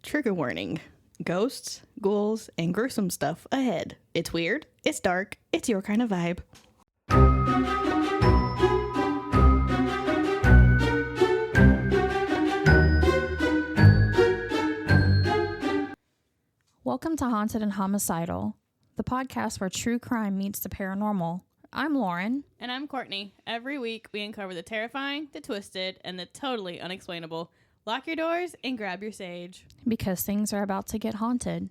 Trigger warning. Ghosts, ghouls, and gruesome stuff ahead. It's weird, it's dark, it's your kind of vibe. Welcome to Haunted and Homicidal, the podcast where true crime meets the paranormal. I'm Lauren. And I'm Courtney. Every week we uncover the terrifying, the twisted, and the totally unexplainable. Lock your doors and grab your sage. Because things are about to get haunted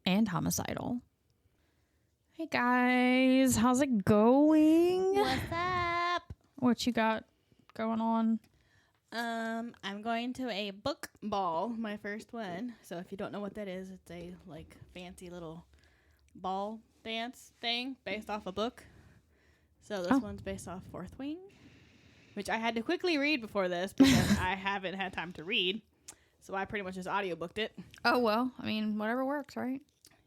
and homicidal. Hey guys, how's it going? What's up? What you got going on? I'm going to a book ball, my first one. So if you don't know what that is, it's a fancy little ball dance thing based off a book. So this one's based off Fourth Wing, which I had to quickly read before this because I haven't had time to read. So I pretty much just audiobooked it. Oh, well, I mean, whatever works, right?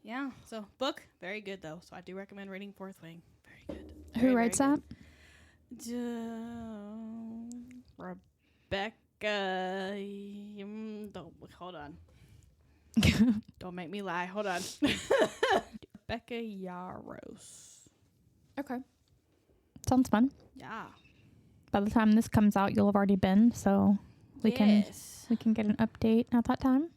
Yeah. So book, very good though. So I do recommend reading Fourth Wing. Very good. Who writes that? Rebecca. Hold on. Don't make me lie. Hold on. Rebecca Yaros. Okay. Sounds fun. Yeah. By the time this comes out, you'll have already been, so we can get an update at that time.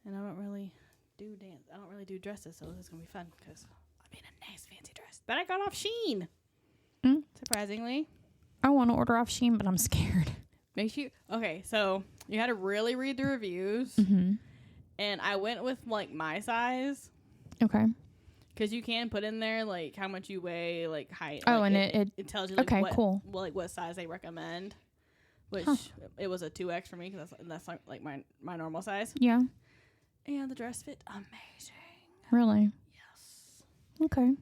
And I don't really do dance. I don't really do dresses, so this is gonna be fun because I'll be in a nice fancy dress that I got off Shein. Surprisingly. I want to order off Shein, but I'm scared. Okay, so you had to really read the reviews. Mm-hmm. And I went with my size. Okay. Because you can put in there how much you weigh, height. Oh, and it tells you cool. What size they recommend. Which it was a 2X for me because that's my normal size. Yeah. And the dress fit amazing. Really? Yes. Okay.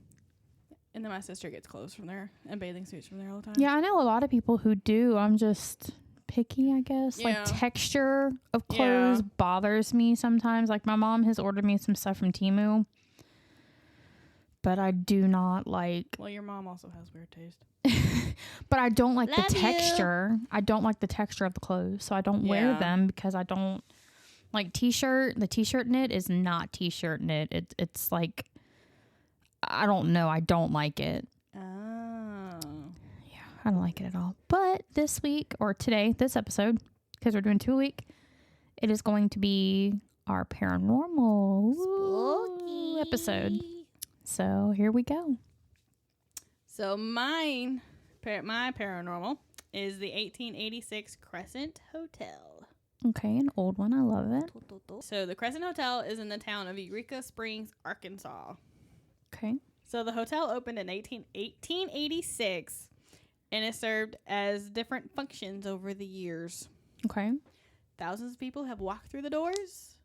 And then my sister gets clothes from there and bathing suits from there all the time. Yeah, I know a lot of people who do. I'm just picky, I guess. Yeah. Texture of clothes bothers me sometimes. My mom has ordered me some stuff from Temu, but I do not like. Well, your mom also has weird taste. But I don't like Love the texture. I don't like the texture of the clothes, so I don't wear them because I don't like t-shirt. The t-shirt knit is not t-shirt knit. It's I don't know. I don't like it. Oh. Yeah, I don't like it at all. But this week, or today, this episode, because we're doing 2 a week, it is going to be our paranormal Spooky episode. So here we go. So my paranormal is the 1886 Crescent Hotel. Okay, an old one. I love it. So the Crescent Hotel is in the town of Eureka Springs, Arkansas. Okay. So the hotel opened in 1886 and it served as different functions over the years. Okay. Thousands of people have walked through the doors,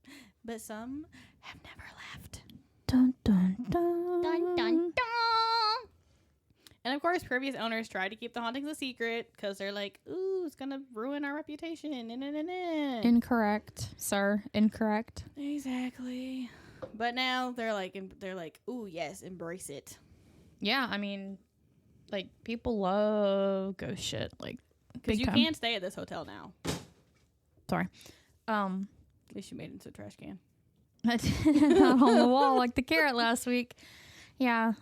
but some have never left. Dun, dun, dun. Dun, dun, dun. And of course, previous owners tried to keep the hauntings a secret because they're like, ooh, it's going to ruin our reputation. Incorrect, sir. Incorrect. Exactly. But now they're like, ooh, yes, embrace it. Yeah, I mean, people love ghost shit. Because you can't stay at this hotel now. Sorry. At least you made it into a trash can. Not on the wall like the carrot last week. Yeah.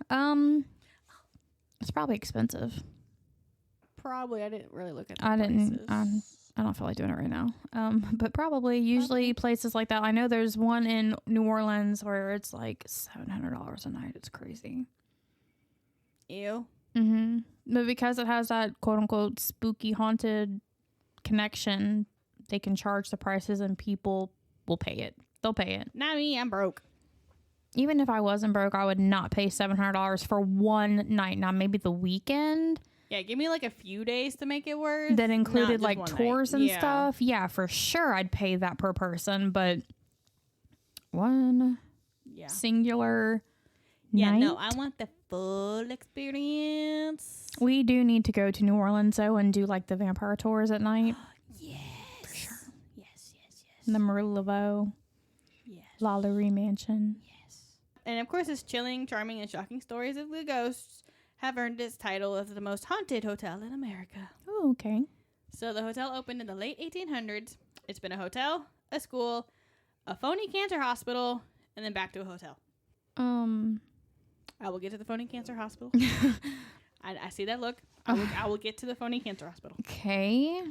It's probably expensive. Probably. I didn't really look at the prices. I don't feel like doing it right now. But usually places like that. I know there's one in New Orleans where it's $700 a night. It's crazy. Ew. Mm-hmm. But because it has that quote unquote spooky haunted connection, they can charge the prices and people will pay it. They'll pay it. Not me. I'm broke. Even if I wasn't broke, I would not pay $700 for one night. Now, maybe the weekend. Yeah, give me a few days to make it worth. That included tours and Yeah. stuff. Yeah, for sure I'd pay that per person. But one singular night. No, I want the full experience. We do need to go to New Orleans, though, and do the vampire tours at night. Yes. For sure. Yes. The Marie Laveau. Yes. Lalaurie Mansion. Yes. And of course, its chilling, charming, and shocking stories of the ghosts have earned its title as the most haunted hotel in America. Oh, okay. So the hotel opened in the late 1800s. It's been a hotel, a school, a phony cancer hospital, and then back to a hotel. I will get to the phony cancer hospital. I see that look. I will get to the phony cancer hospital. Okay.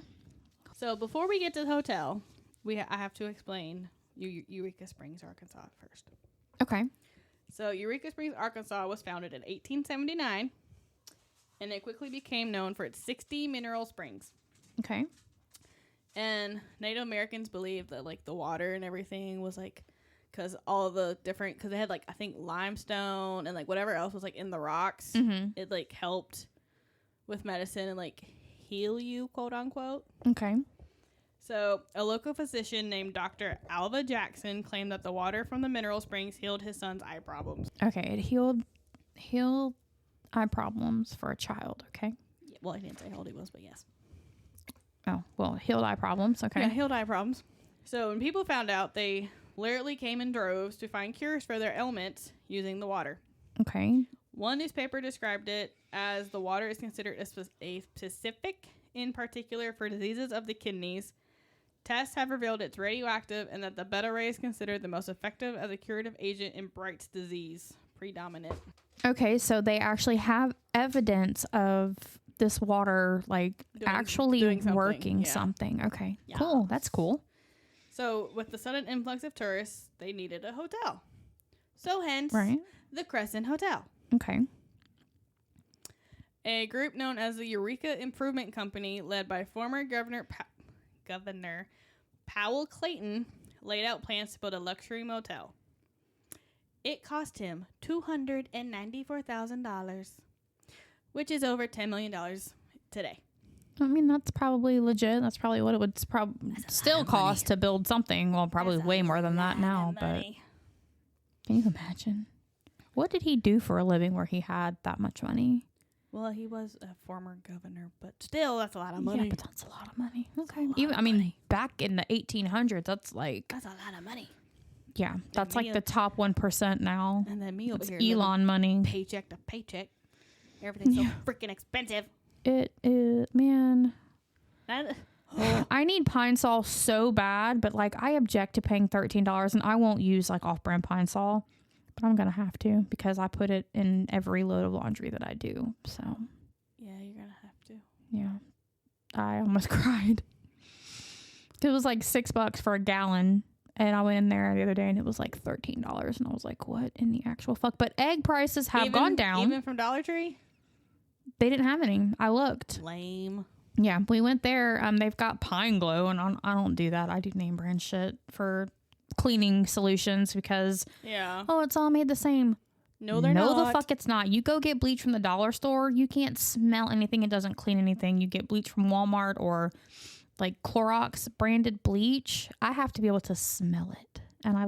So before we get to the hotel, I have to explain Eureka Springs, Arkansas first. Okay. So Eureka Springs, Arkansas was founded in 1879, and it quickly became known for its 60 mineral springs. Okay. And Native Americans believed that, like, the water and everything was, like, because all the different, because they had, like, I think limestone and, like, whatever else was, like, in the rocks. Mm-hmm. It, like, helped with medicine and, like, heal you, quote unquote. Okay. So a local physician named Dr. Alva Jackson claimed that the water from the mineral springs healed his son's eye problems. Okay. It healed eye problems for a child. Okay. Yeah, well, I didn't say how old he was, but yes. Oh, well, healed eye problems. Okay. Yeah, healed eye problems. So when people found out, they literally came in droves to find cures for their ailments using the water. Okay. One newspaper described it as the water is considered a specific, in particular for diseases of the kidneys. Tests have revealed it's radioactive and that the buttery is considered the most effective as a curative agent in Bright's disease predominant. Okay, so they actually have evidence of this water, like, doing working something. Okay, yeah. Cool. That's cool. So with the sudden influx of tourists, they needed a hotel. So hence, the Crescent Hotel. Okay. A group known as the Eureka Improvement Company, led by former Governor Powell Clayton, laid out plans to build a luxury motel. It cost him $294,000, which is over $10 million today. I mean, that's probably legit. That's probably what it would still cost to build something. Well, probably way more than that now, but can you imagine? What did he do for a living where he had that much money? Well, he was a former governor, but still, that's a lot of money. Yeah, but that's a lot of money. Okay. I mean, back in the 1800s, that's a lot of money. Yeah, that's like the top 1% now. And then me over here, Elon money, paycheck to paycheck. Everything's so freaking expensive. It is, man. I need Pine Sol so bad, but, like, I object to paying $13, and I won't use, like, off-brand Pine Sol. But I'm going to have to because I put it in every load of laundry that I do. So. Yeah, you're going to have to. Yeah. I almost cried. It was like $6 for a gallon. And I went in there the other day and it was like $13. And I was like, what in the actual fuck? But egg prices have gone down. Even from Dollar Tree? They didn't have any. I looked. Lame. Yeah. We went there. They've got Pine Glow. And I don't do that. I do name brand shit for cleaning solutions because it's all made the same. No, they're not. No, the fuck it's not. You go get bleach from the dollar store, you can't smell anything. It doesn't clean anything. You get bleach from Walmart or like Clorox branded bleach. I have to be able to smell it, and I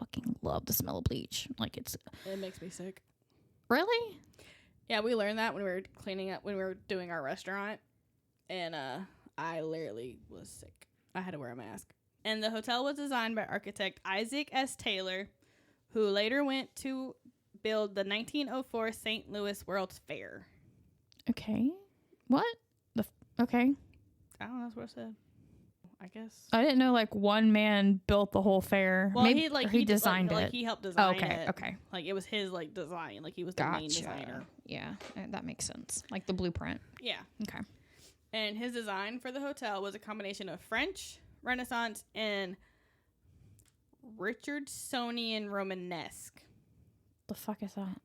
fucking love the smell of bleach. Like it makes me sick. Really? Yeah, we learned that when we were cleaning up when we were doing our restaurant, and I literally was sick. I had to wear a mask. And the hotel was designed by architect Isaac S. Taylor, who later went to build the 1904 St. Louis World's Fair. Okay. What? Okay. I don't know. That's what it said. I guess. I didn't know, like, one man built the whole fair. Well, maybe he designed it. Like, he helped design it. Okay. Like, it was his, like, design. Like, he was the main designer. Yeah, that makes sense. Like the blueprint. Yeah. Okay. And his design for the hotel was a combination of French, Renaissance, and Richardsonian Romanesque. The fuck is that?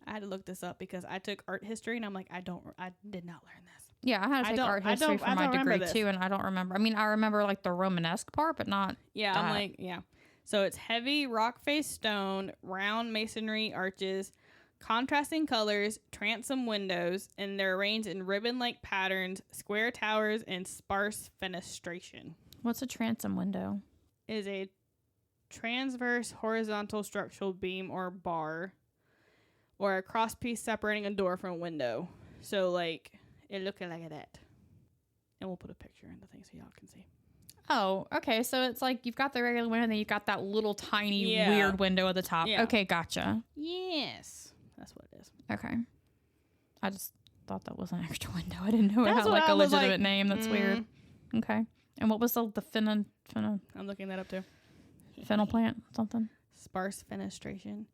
I had to look this up because I took art history and I'm like, I did not learn this. Yeah, I had to take art history for my degree too, and I don't remember. I mean, I remember like the Romanesque part, but not. Yeah, that. I'm like, yeah. So it's heavy rock face stone, round masonry arches, contrasting colors, transom windows, and they're arranged in ribbon-like patterns, square towers, and sparse fenestration. What's a transom window? Is a transverse horizontal structural beam or bar, or a cross piece separating a door from a window. So, like, it looking like that. And we'll put a picture in the thing so y'all can see. Oh, okay. So it's like you've got the regular window and then you've got that little tiny weird window at the top. Yeah. Okay, gotcha. Yes. That's what it is. Okay. I just thought that was an extra window. I didn't know it had like a legitimate name. That's weird. Okay. And what was the finna? I'm looking that up too. Fennel plant, something. Sparse fenestration.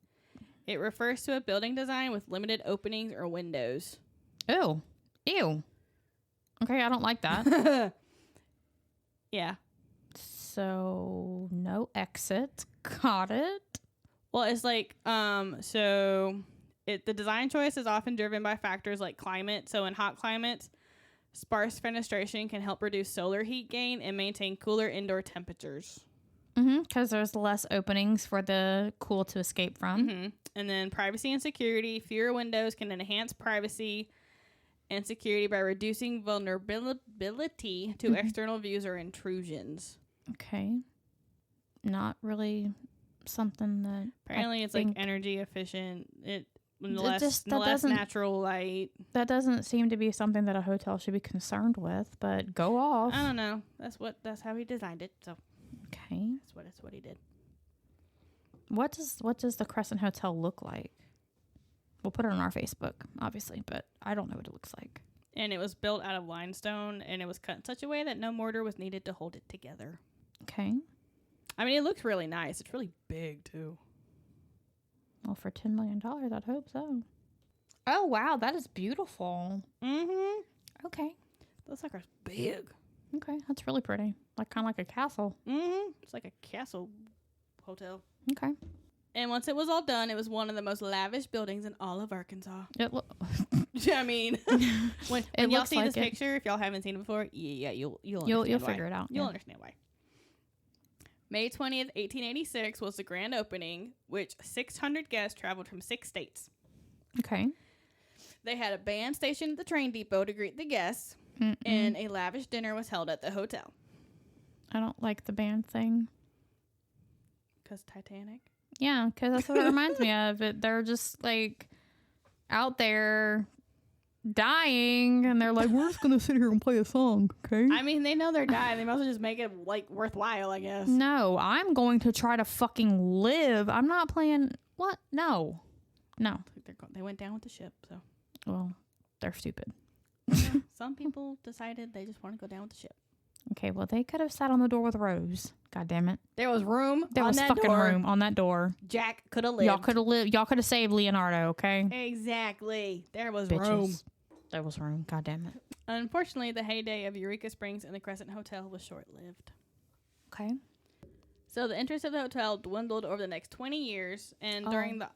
It refers to a building design with limited openings or windows. Ew. Okay, I don't like that. Yeah. So, no exit. Got it. Well, it's like, the design choice is often driven by factors like climate. So in hot climates, sparse fenestration can help reduce solar heat gain and maintain cooler indoor temperatures. Because there's less openings for the cool to escape from. And then privacy and security. Fewer windows can enhance privacy and security by reducing vulnerability to external views or intrusions. Okay. Not really something that... Apparently it's like energy efficient. Less natural light. That doesn't seem to be something that a hotel should be concerned with, but go off. I don't know. That's how he designed it. So okay. That's what he did. What does the Crescent Hotel look like? We'll put it on our Facebook, obviously, but I don't know what it looks like. And it was built out of limestone, and it was cut in such a way that no mortar was needed to hold it together. Okay. I mean, it looks really nice. It's really big, too. Well, for $10 million, I'd hope so. Oh, wow. That is beautiful. Mm-hmm. Okay. Those suckers big. Okay. That's really pretty. Kind of like a castle. Mm-hmm. It's like a castle hotel. Okay. And once it was all done, it was one of the most lavish buildings in all of Arkansas. I mean, when y'all see this picture, if y'all haven't seen it before, you'll figure it out. You'll understand why. May 20th, 1886 was the grand opening, which 600 guests traveled from 6 states. Okay. They had a band stationed at the train depot to greet the guests, and a lavish dinner was held at the hotel. I don't like the band thing. Because Titanic? Yeah, because that's what it reminds me of. They're just out there dying, and they're like, we're just going to sit here and play a song, okay? I mean, they know they're dying. They must as well just make it, worthwhile, I guess. No, I'm going to try to fucking live. I'm not playing... What? No. They went down with the ship, so... Well, they're stupid. Some people decided they just want to go down with the ship. Okay, well, they could have sat on the door with Rose. God damn it. There was room There was fucking room on that door. Jack could have lived. Y'all could have saved Leonardo, okay? Exactly. There was Bitches. room. There was room. God damn it. Unfortunately, the heyday of Eureka Springs and the Crescent Hotel was short-lived. Okay. So the interest of the hotel dwindled over the next 20 years, and during the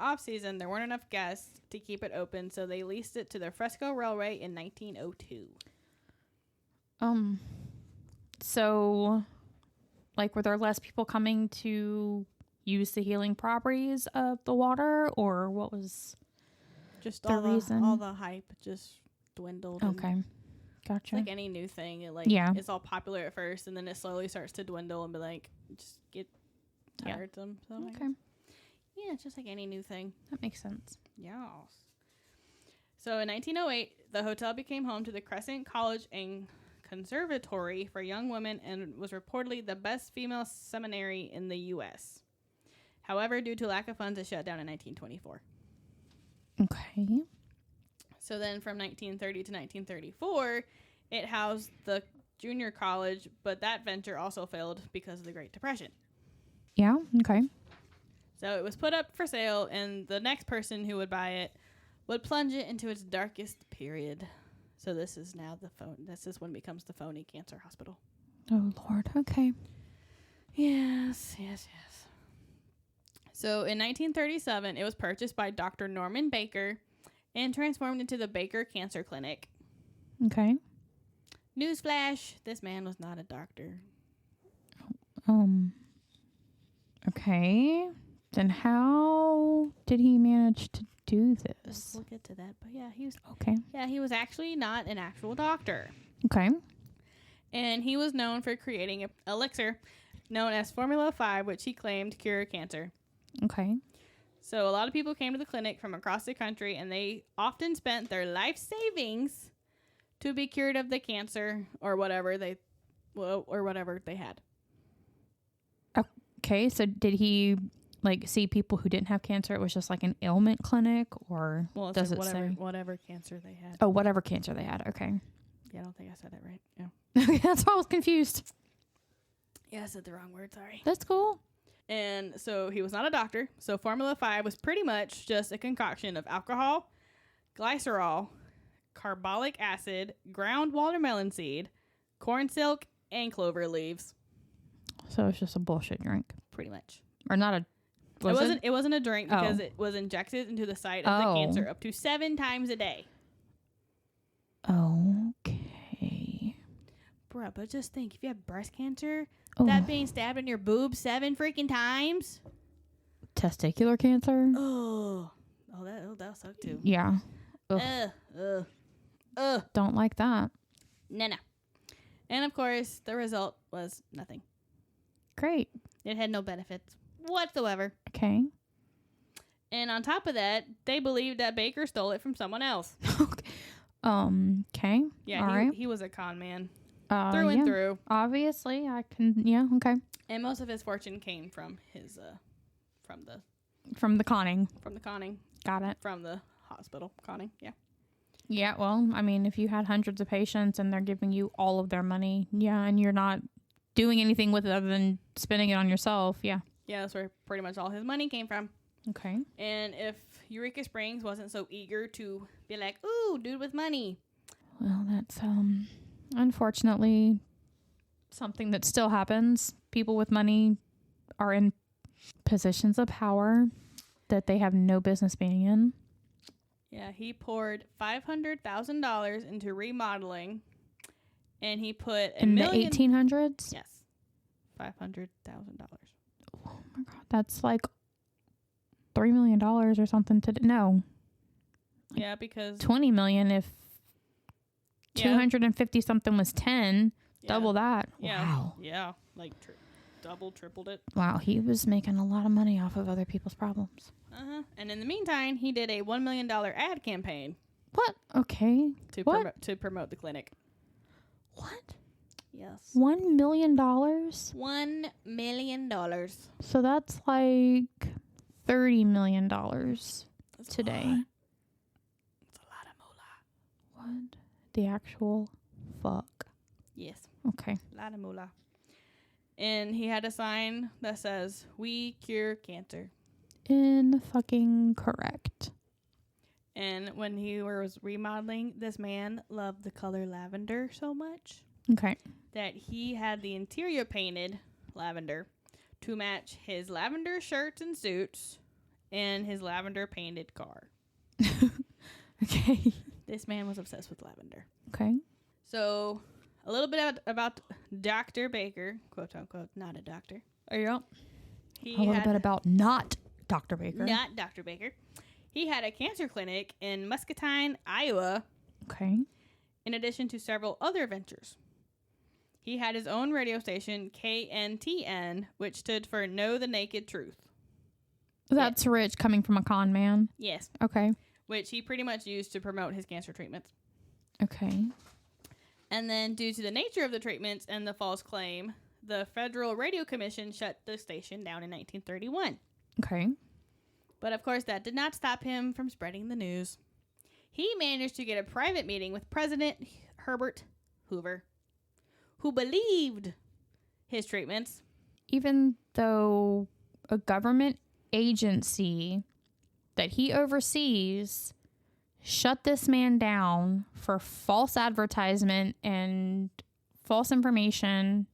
off-season, there weren't enough guests to keep it open, so they leased it to the Fresco Railway in 1902. So, were there less people coming to use the healing properties of the water, or what was just the reason? All the hype just dwindled. Okay. Gotcha. It's like any new thing. It's all popular at first, and then it slowly starts to dwindle and be just get tiresome. So okay. Yeah, it's just like any new thing. That makes sense. Yes. So in 1908, the hotel became home to the Crescent College and Conservatory for young women and was reportedly the best female seminary in the U.S. However, due to lack of funds, it shut down in 1924. Okay. So then from 1930 to 1934, it housed the junior college, but that venture also failed because of the Great Depression. Yeah, okay. So it was put up for sale, and the next person who would buy it would plunge it into its darkest period. So this is now this is when it becomes the phony cancer hospital. Oh, Lord. Okay. Yes. So in 1937, it was purchased by Dr. Norman Baker and transformed into the Baker Cancer Clinic. Okay. Newsflash, this man was not a doctor. Okay. Then how did he manage to do this? We'll get to that, but yeah, he was okay. Yeah, he was actually not an actual doctor. Okay. And he was known for creating an elixir known as Formula 5, which he claimed cured cancer. Okay. So a lot of people came to the clinic from across the country, and they often spent their life savings to be cured of the cancer or whatever they had. Okay, so did he see people who didn't have cancer? It was just like an ailment clinic, or does it say whatever cancer they had? Oh, whatever cancer they had. Okay. Yeah, I don't think I said that right. Yeah. That's why I was confused. Yeah, I said the wrong word. Sorry. That's cool. And so he was not a doctor. So Formula 5 was pretty much just a concoction of alcohol, glycerol, carbolic acid, ground watermelon seed, corn silk, and clover leaves. So it's just a bullshit drink. Pretty much. Or not a... It wasn't a drink because it was injected into the site of the cancer up to 7 times a day. Okay. Bruh, but just think, if you have breast cancer, that being stabbed in your boob 7 freaking times. Testicular cancer? That'll suck too. Yeah. Don't like that. No. And of course, the result was nothing. Great. It had no benefits whatsoever. Okay. And on top of that, they believed that Baker stole it from someone else. Okay. Yeah, he was a con man. Through and through. Obviously, I can... Yeah, okay. And most of his fortune came from his... From the conning. From the conning. Got it. From the hospital conning, yeah. Yeah, well, I mean, if you had hundreds of patients and they're giving you all of their money, yeah, and you're not doing anything with it other than spending it on yourself, yeah. Yeah, that's where pretty much all his money came from. Okay. And if Eureka Springs wasn't so eager to be like, ooh, dude with money. Well, that's unfortunately something that still happens. People with money are in positions of power that they have no business being in. Yeah, he poured $500,000 into remodeling, and he put in the 1800s. Yes, $500,000. Oh my god, that's like $3 million or something. No. Yeah, because $20 million if 250 something was 10. Yeah. Double that. Yeah. Wow. Yeah, like tripled it. Wow, he was making a lot of money off of other people's problems. And in the meantime, he did a $1 million ad campaign. What? Okay. To promote the clinic. What? Yes. $1 million? $1 million. So that's like $30 million that's today. It's a lot of moolah. What? The actual fuck. Yes. Okay. A lot of moolah. And he had a sign that says, "We cure cancer." Fucking correct. And when he was remodeling, this man loved the color lavender so much. Okay. That he had the interior painted lavender to match his lavender shirts and suits and his lavender painted car. Okay. This man was obsessed with lavender. Okay. So, a little bit about Dr. Baker, quote unquote, not a doctor. A little bit about not Dr. Baker. Not Dr. Baker. He had a cancer clinic in Muscatine, Iowa. Okay. In addition to several other ventures. He had his own radio station, KNTN, which stood for Know the Naked Truth. That's rich coming from a con man. Yes. Okay. Which he pretty much used to promote his cancer treatments. Okay. And then due to the nature of the treatments and the false claim, the Federal Radio Commission shut the station down in 1931. Okay. But of course, that did not stop him from spreading the news. He managed to get a private meeting with President Herbert Hoover, who believed his treatments. Even though a government agency that he oversees shut this man down for false advertisement and false information.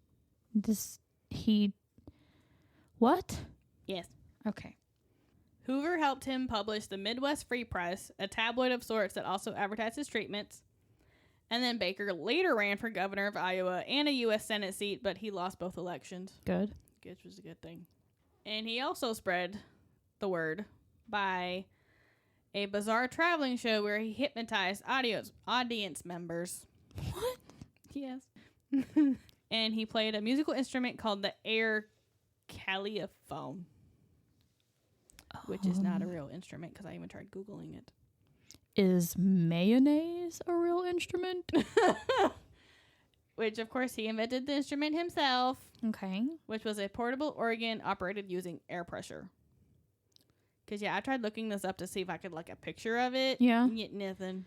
What? Yes. Okay. Hoover helped him publish the Midwest Free Press, a tabloid of sorts that also advertised his treatments. And then Baker later ran for governor of Iowa and a U.S. Senate seat, but he lost both elections. Good. Which was a good thing. And he also spread the word by a bizarre traveling show where he hypnotized audience members. What? Yes. And he played a musical instrument called the air calliophone. Which is not a real instrument because I even tried Googling it. Is mayonnaise a real instrument? Which, of course, he invented the instrument himself. Okay. Which was a portable organ operated using air pressure. Because, yeah, I tried looking this up to see if I could, like, a picture of it. Yeah. Get nothing.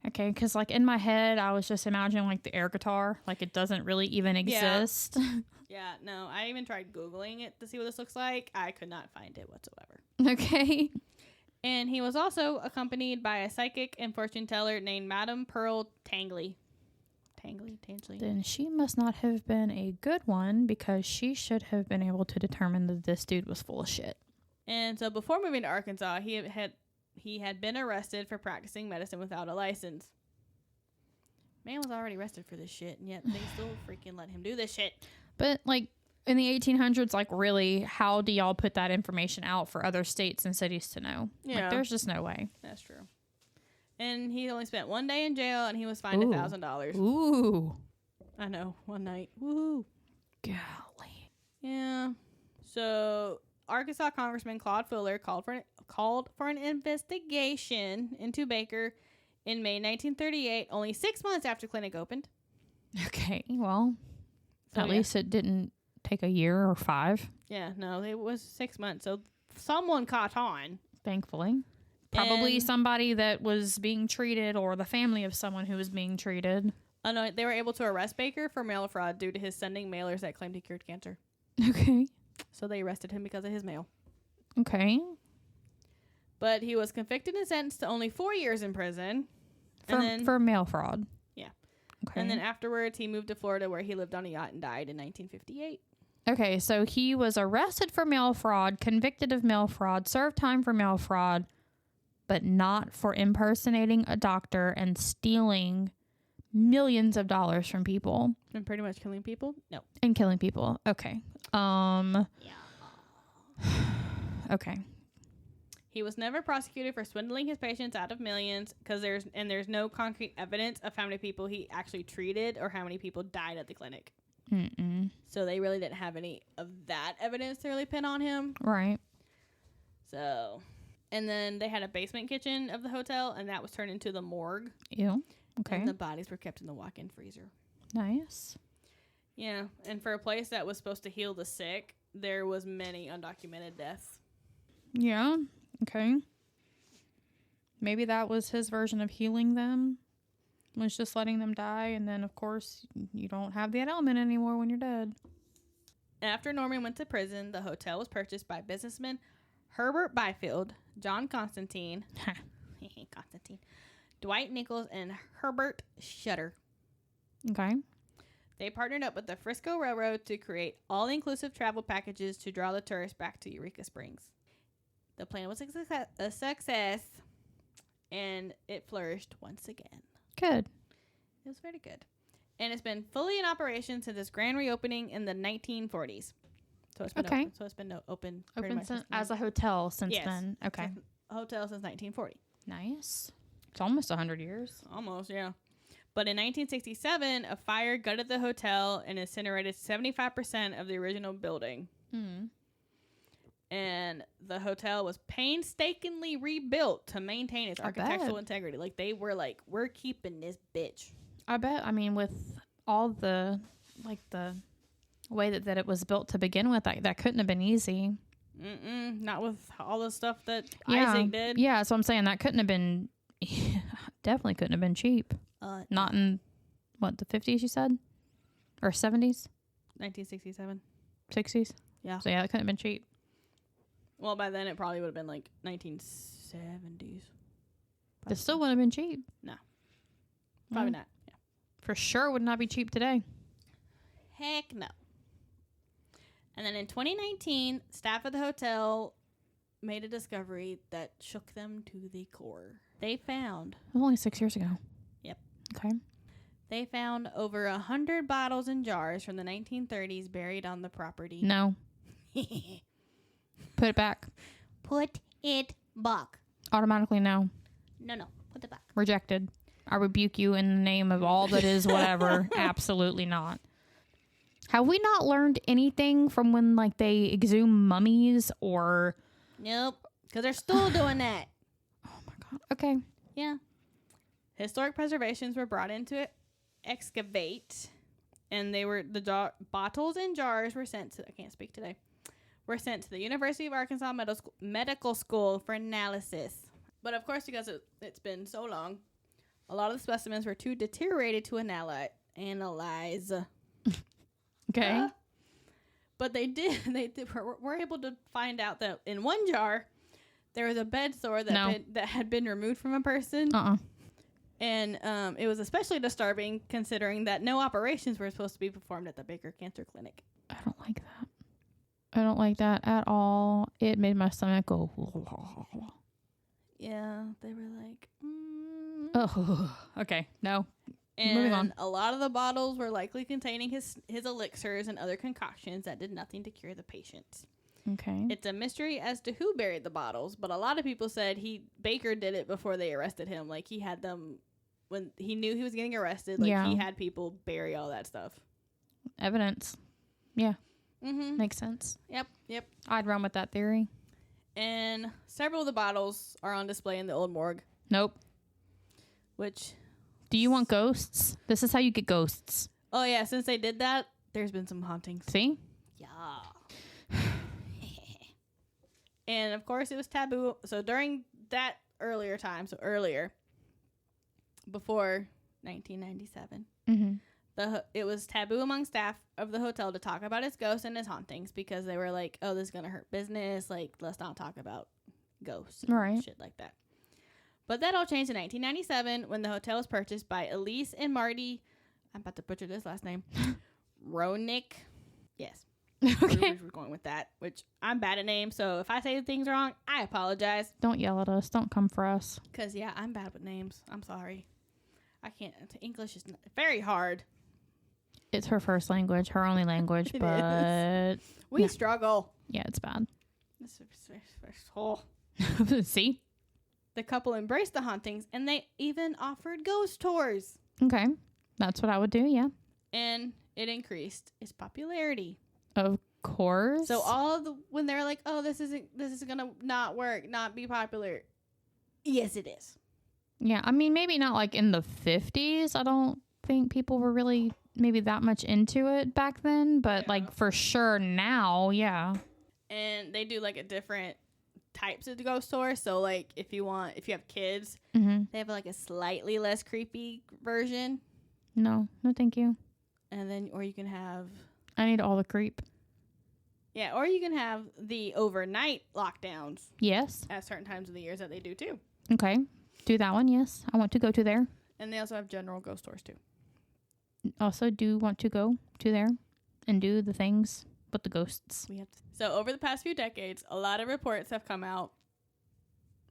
Okay, because, like, in my head, I was just imagining, like, the air guitar. Like, it doesn't really even exist. Yeah, no, I even tried Googling it to see what this looks like. I could not find it whatsoever. Okay. And he was also accompanied by a psychic and fortune teller named Madame Pearl Tangley. Tangley. Then she must not have been a good one because she should have been able to determine that this dude was full of shit. And so before moving to Arkansas, he had been arrested for practicing medicine without a license. Man was already arrested for this shit, and yet they still freaking let him do this shit. But, like, in the 1800s, like, really, how do y'all put that information out for other states and cities to know? Yeah. Like, there's just no way. That's true. And he only spent 1 day in jail, and he was fined $1,000. Ooh. I know. One night. Woohoo. Golly. Yeah. So, Arkansas Congressman Claude Fuller called for an investigation into Baker in May 1938, only 6 months after clinic opened. Okay, well, at least it didn't take a year or 5. Yeah, no, it was 6 months. So someone caught on. Thankfully. Probably somebody that was being treated or the family of someone who was being treated. Oh, no, they were able to arrest Baker for mail fraud due to his sending mailers that claimed he cured cancer. Okay. So they arrested him because of his mail. Okay. But he was convicted and sentenced to only 4 years in prison. For mail fraud. Yeah. Okay. And then afterwards, he moved to Florida where he lived on a yacht and died in 1958. Okay, so he was arrested for mail fraud, convicted of mail fraud, served time for mail fraud, but not for impersonating a doctor and stealing millions of dollars from people. And pretty much killing people? No. And killing people. Okay. Yeah. Okay. He was never prosecuted for swindling his patients out of millions because there's no concrete evidence of how many people he actually treated or how many people died at the clinic. Mm-mm. So they really didn't have any of that evidence to really pin on him. Right. So, and then they had a basement kitchen of the hotel, and that was turned into the morgue. Ew. Okay. And the bodies were kept in the walk-in freezer. Nice. Yeah, and for a place that was supposed to heal the sick, there was many undocumented deaths. Yeah. Okay. Maybe that was his version of healing them. Was just letting them die, and then of course you don't have that element anymore when you're dead. After Norman went to prison, the hotel was purchased by businessmen Herbert Byfield, John Constantine, Dwight Nichols, and Herbert Shutter. Okay. They partnered up with the Frisco Railroad to create all-inclusive travel packages to draw the tourists back to Eureka Springs. The plan was a success, and it flourished once again. Good. It was very good. And it's been fully in operation since its grand reopening in the 1940s. So it's been open. So it's been open as a hotel since then. Okay. A hotel since 1940. Nice. It's almost 100 years. Almost, yeah. But in 1967, a fire gutted the hotel and incinerated 75% of the original building. Mm. And the hotel was painstakingly rebuilt to maintain its architectural integrity. Like, they were like, we're keeping this bitch. I bet. I mean, with all the, like, the way that it was built to begin with, that couldn't have been easy. Not with all the stuff that Isaac did. Yeah, so I'm saying that couldn't have been, definitely couldn't have been cheap. Not in, what, the 50s, you said? Or 70s? 1967. 60s? Yeah. So, yeah, it couldn't have been cheap. Well, by then it probably would have been like 1970s. It still wouldn't have been cheap. No. Probably not. Yeah. For sure would not be cheap today. Heck no. And then in 2019, staff at the hotel made a discovery that shook them to the core. They found... It was only 6 years ago. Yep. Okay. They found over 100 bottles and jars from the 1930s buried on the property. No. Put it back. Put it back. Automatically no. No. Put it back. Rejected. I rebuke you in the name of all that is whatever. Absolutely not. Have we not learned anything from when, like, they exhume mummies or... Nope. Because they're still doing that. Oh, my God. Okay. Yeah. Historic preservations were brought in to excavate. And they were... The bottles and jars were sent to... I can't speak today. Were sent to the University of Arkansas Medical School for analysis. But, of course, because it's been so long, a lot of the specimens were too deteriorated to analyze. Okay. But they were able to find out that in one jar there was a bed sore that had been removed from a person. And it was especially disturbing considering that no operations were supposed to be performed at the Baker Cancer Clinic. I don't like that. I don't like that at all. It made my stomach go. Yeah, they were like, Oh, okay, no. And moving on. A lot of the bottles were likely containing his elixirs and other concoctions that did nothing to cure the patient. Okay. It's a mystery as to who buried the bottles, but a lot of people said Baker did it before they arrested him. Like, he had them when he knew he was getting arrested. Like, he had people bury all that stuff. Evidence. Yeah. Mm-hmm. Makes sense. Yep. I'd run with that theory. And several of the bottles are on display in the old morgue. Nope. Which... Do you want ghosts? This is how you get ghosts. Oh, yeah. Since they did that, there's been some hauntings. See? Yeah. And, of course, it was taboo. So, during that earlier, before 1997, it was taboo among staff of the hotel to talk about his ghosts and his hauntings because they were like, oh, this is going to hurt business. Like, let's not talk about ghosts and shit like that. But that all changed in 1997 when the hotel was purchased by Elise and Marty. I'm about to butcher this last name. Ronick. Yes. Okay. We're going with that, which I'm bad at names. So if I say things wrong, I apologize. Don't yell at us. Don't come for us. Because, yeah, I'm bad with names. I'm sorry. I can't. English is very hard. It's her first language, her only language, but... We struggle. Yeah, it's bad. See? The couple embraced the hauntings, and they even offered ghost tours. Okay. That's what I would do, yeah. And it increased its popularity. Of course. So when they're like, oh, this is gonna not work, not be popular. Yes, it is. Yeah, I mean, maybe not like in the 50s. I don't think people were really maybe that much into it back then, but like for sure now, yeah. And they do like a different types of ghost tours. So like if you have kids, they have like a slightly less creepy version. No, thank you. And then, or you can have... I need all the creep. Yeah, or you can have the overnight lockdowns. Yes. At certain times of the years that they do too. Okay. Do that one, yes. I want to go to there. And they also have general ghost tours too. Also do want to go to there and do the things with the ghosts. So over the past few decades, a lot of reports have come out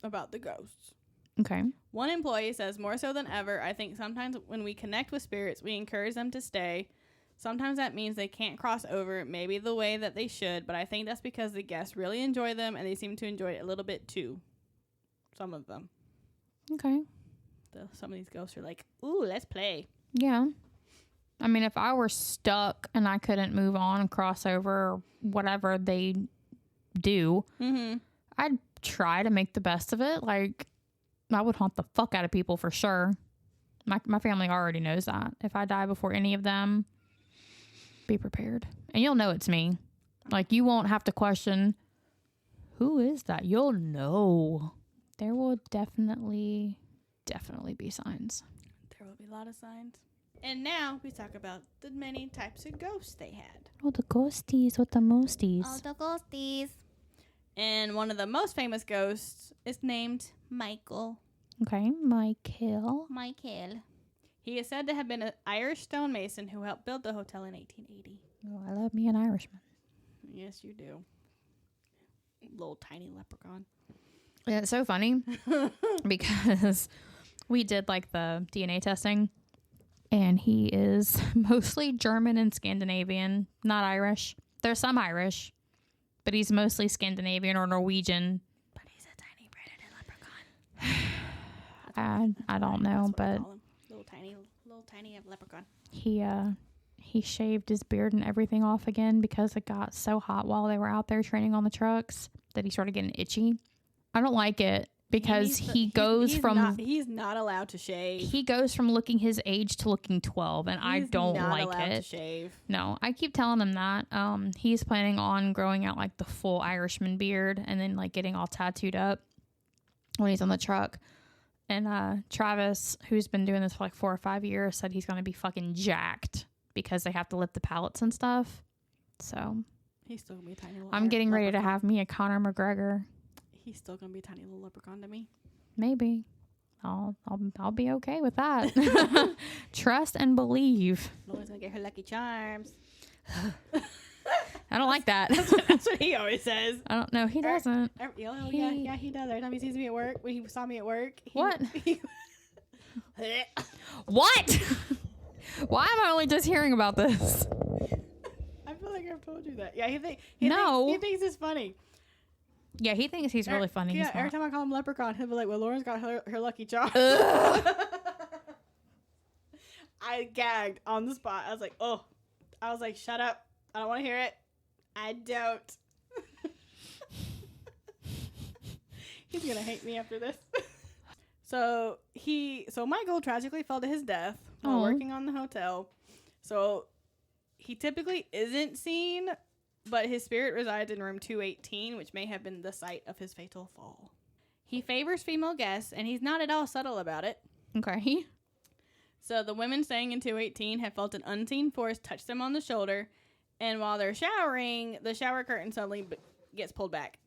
about the ghosts. Okay. One employee says, more so than ever, I think sometimes when we connect with spirits, we encourage them to stay. Sometimes that means they can't cross over maybe the way that they should, but I think that's because the guests really enjoy them and they seem to enjoy it a little bit too. Some of them. Okay. Some of these ghosts are like, ooh, let's play. Yeah. I mean, if I were stuck and I couldn't move on and cross over or whatever they do, I'd try to make the best of it. Like, I would haunt the fuck out of people for sure. My family already knows that. If I die before any of them, be prepared. And you'll know it's me. Like, you won't have to question, who is that? You'll know. There will definitely be signs. There will be a lot of signs. And now we talk about the many types of ghosts they had. Oh, the ghosties with the mosties. Oh, the ghosties. And one of the most famous ghosts is named Michael. Okay, Michael. He is said to have been an Irish stonemason who helped build the hotel in 1880. Oh, I love me an Irishman. Yes, you do. Little tiny leprechaun. Yeah, it's so funny because we did like the DNA testing and he is mostly German and Scandinavian, not Irish. There's some Irish, but he's mostly Scandinavian or Norwegian. But he's a tiny redheaded leprechaun. I don't know, but little tiny leprechaun. He shaved his beard and everything off again because it got so hot while they were out there training on the trucks that he started getting itchy. I don't like it because he's not allowed to shave. He goes from looking his age to looking 12, and I don't like it. To shave. No, I keep telling him that. He's planning on growing out like the full Irishman beard and then like getting all tattooed up when he's on the truck. And Travis, who's been doing this for like 4 or 5 years, said he's going to be fucking jacked because they have to lift the pallets and stuff. So He's still gonna be a tiny little. I'm getting ready to have me a Conor McGregor. He's still gonna be a tiny little leprechaun to me. Maybe. I'll be okay with that. Trust and believe. Laura's gonna get her Lucky Charms. I don't like that. That's what he always says. I don't know. He doesn't. Yeah, he does. Every time he sees me at work, when he saw me at work. What? What? Why am I only just hearing about this? I feel like I've told you that. Yeah, he thinks it's funny. Yeah, he thinks he's really funny. Yeah, every time I call him Leprechaun, he'll be like, well, Lauren's got her Lucky Charm. I gagged on the spot. I was like, oh. I was like, shut up. I don't want to hear it. I don't. He's going to hate me after this. So Michael tragically fell to his death while working on the hotel. So he typically isn't seen, but his spirit resides in room 218, which may have been the site of his fatal fall. He favors female guests, and he's not at all subtle about it. Okay. So the women staying in 218 have felt an unseen force touch them on the shoulder, and while they're showering, the shower curtain suddenly gets pulled back.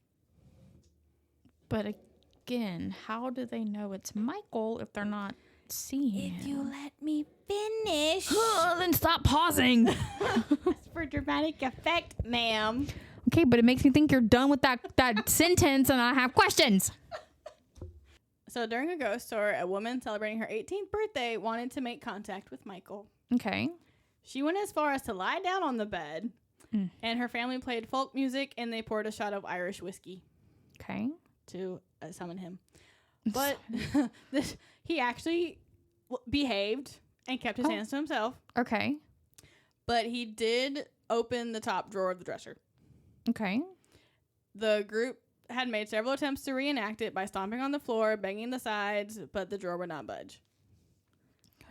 But again, how do they know it's Michael if they're not seeing him? If you let me finish. Then stop pausing. That's for dramatic effect, ma'am. Okay, but it makes me think you're done with that sentence, and I have questions. So during a ghost tour, a woman celebrating her 18th birthday wanted to make contact with Michael. Okay. She went as far as to lie down on the bed, and her family played folk music, and they poured a shot of Irish whiskey. Okay. To summon him. But he actually behaved and kept his hands to himself. Okay. But he did open the top drawer of the dresser. Okay. The group had made several attempts to reenact it by stomping on the floor, banging the sides, but the drawer would not budge.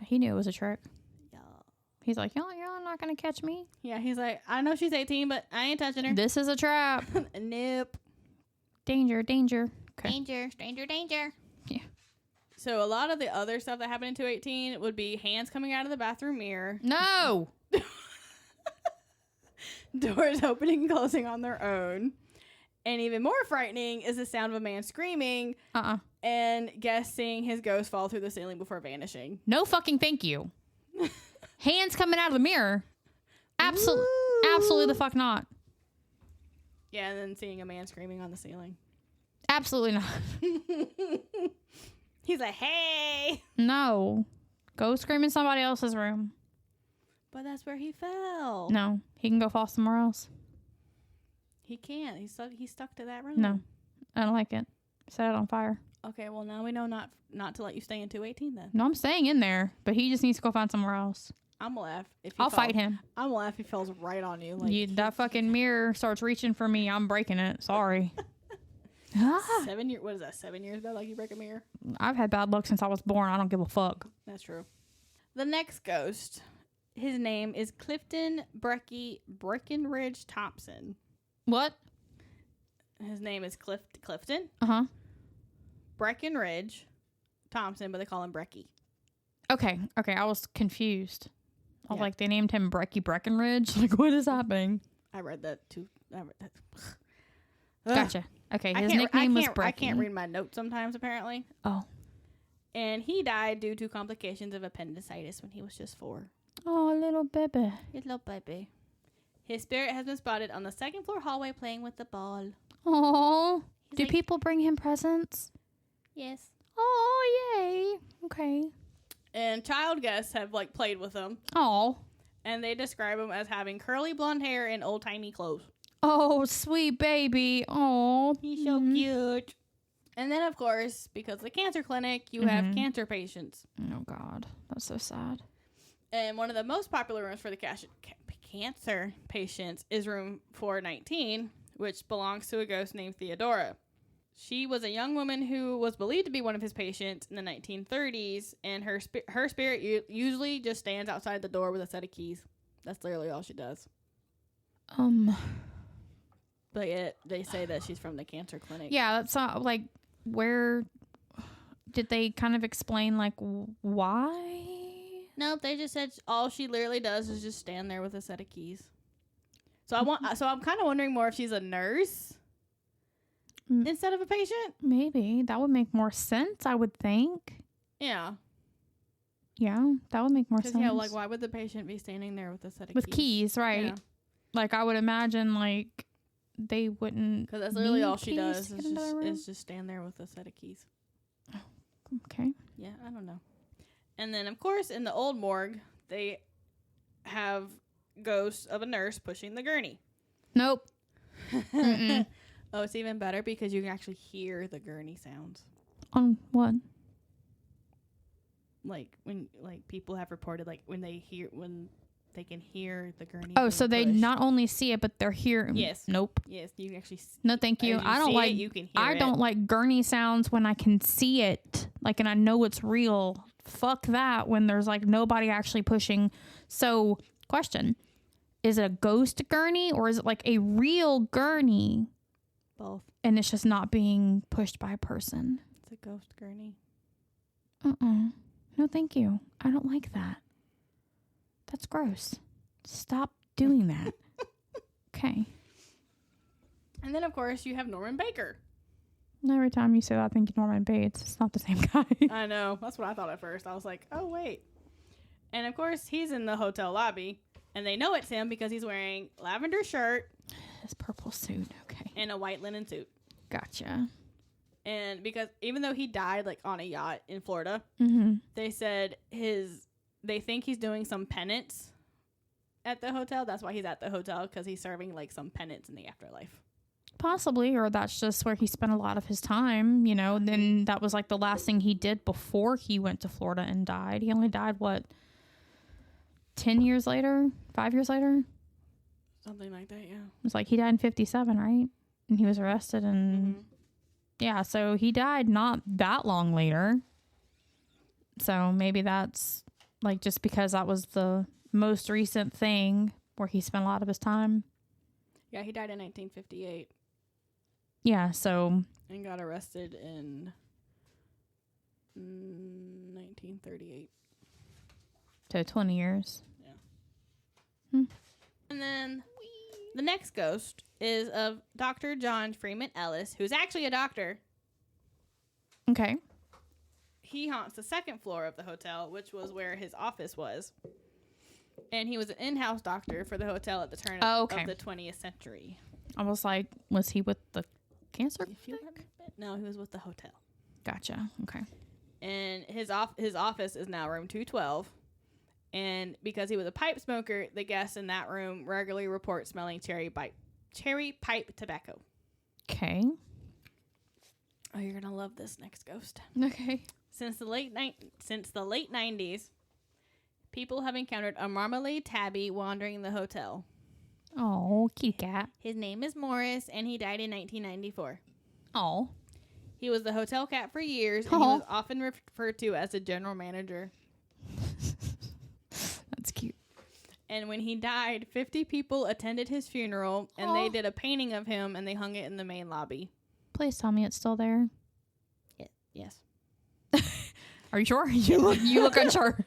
He knew it was a trick. Yeah. He's like, y'all not going to catch me? Yeah, he's like, I know she's 18, but I ain't touching her. This is a trap. Nope. Danger. Okay. Danger. Stranger danger. Yeah. So a lot of the other stuff that happened in 218 would be hands coming out of the bathroom mirror. No. Doors opening and closing on their own. And even more frightening is the sound of a man screaming and guests seeing his ghost fall through the ceiling before vanishing. No fucking thank you. Hands coming out of the mirror. Absolutely the fuck not. Yeah, and then seeing a man screaming on the ceiling. Absolutely not. He's like, hey. No. Go scream in somebody else's room. But that's where he fell. No. He can go fall somewhere else. He can't. He's stuck to that room. No. I don't like it. Set it on fire. Okay, well, now we know not to let you stay in 218 then. No, I'm staying in there, but he just needs to go find somewhere else. I'm gonna laugh if I'll fight him. I'm gonna laugh if he falls right on you. Like that fucking mirror starts reaching for me. I'm breaking it. Sorry. 7 years. What is that? 7 years bad luck you break a mirror? I've had bad luck since I was born. I don't give a fuck. That's true. The next ghost, his name is Clifton Breckenridge Thompson. What? His name is Clifton. Breckenridge Thompson, but they call him Brecky. Okay. I was confused. I was like, they named him Breckenridge. Like, what is happening? I read that too. Gotcha. Okay, his nickname was Brecky. I can't read my notes sometimes, apparently. Oh. And he died due to complications of appendicitis when he was just 4. Oh, little baby. Little baby. His spirit has been spotted on the second floor hallway playing with the ball. Oh. Do people bring him presents? Yes. Oh, yay. Okay. And child guests have played with him. Oh. And they describe him as having curly blonde hair and old-timey clothes. Oh, sweet baby. Oh. He's so cute. And then, of course, because of the cancer clinic, you have cancer patients. Oh, God. That's so sad. And one of the most popular rooms for the cancer patients is room 419, which belongs to a ghost named Theodora. She was a young woman who was believed to be one of his patients in the 1930s, and her spirit usually just stands outside the door with a set of keys. That's literally all she does. But they say that she's from the cancer clinic. Yeah, that's not where did they kind of explain why? Nope, they just said all she literally does is just stand there with a set of keys. So I'm kind of wondering more if she's a nurse instead of a patient. Maybe that would make more sense. I would think. Yeah. Yeah, that would make more sense. Yeah, like why would the patient be standing there with a set of with keys, right? Yeah. Like I would imagine, like they wouldn't. Because that's literally all she does is just stand there with a set of keys. Oh, okay. Yeah, I don't know. And then, of course, in the old morgue, they have ghosts of a nurse pushing the gurney. Nope. Oh, it's even better because you can actually hear the gurney sounds. On what? Like when people have reported when they can hear the gurney. Oh, so they not only see it, but they're hearing. Yes. Nope. Yes, you can actually. No, thank you. I don't like. You can hear I don't like gurney sounds when I can see it, and I know it's real. Fuck that. When there's nobody actually pushing. So, question: is it a ghost gurney or is it a real gurney? Both. And it's just not being pushed by a person. It's a ghost gurney. No, thank you. I don't like that. That's gross. Stop doing that. Okay. And then, of course, you have Norman Baker. Every time you say that, I think Norman Bates. It's not the same guy. I know. That's what I thought at first. I was like, oh, wait. And, of course, he's in the hotel lobby. And they know it's him because he's wearing lavender shirt. His purple suit. Okay. And a white linen suit. Gotcha. And because even though he died on a yacht in Florida, they said they think he's doing some penance at the hotel. That's why he's at the hotel, because he's serving some penance in the afterlife. Possibly, or that's just where he spent a lot of his time, Then that was the last thing he did before he went to Florida and died. He only died, 10 years later? 5 years later? Something like that, yeah. It was he died in 57, right? And he was arrested and... Yeah, so he died not that long later. So maybe that's just because that was the most recent thing where he spent a lot of his time. Yeah, he died in 1958. Yeah, so... And got arrested in 1938. So 20 years. Yeah. And then the next ghost is of Dr. John Freeman Ellis, who's actually a doctor. Okay. He haunts the second floor of the hotel, which was where his office was. And he was an in-house doctor for the hotel at the turn of the 20th century. I was like, was he with the cancer clinic? No, he was with the hotel. Gotcha. Okay. And his office is now room 212. And because he was a pipe smoker, the guests in that room regularly report smelling cherry pipe tobacco. Okay. Oh, you're gonna love this next ghost. Okay. Since the late 90s, people have encountered a marmalade tabby wandering the hotel. Oh, kitty cat. His name is Morris, and he died in 1994. Oh. He was the hotel cat for years, and he was often referred to as the general manager. That's cute. And when he died, 50 people attended his funeral, and they did a painting of him, and they hung it in the main lobby. Please tell me it's still there. Yes. Are you sure? You look unsure.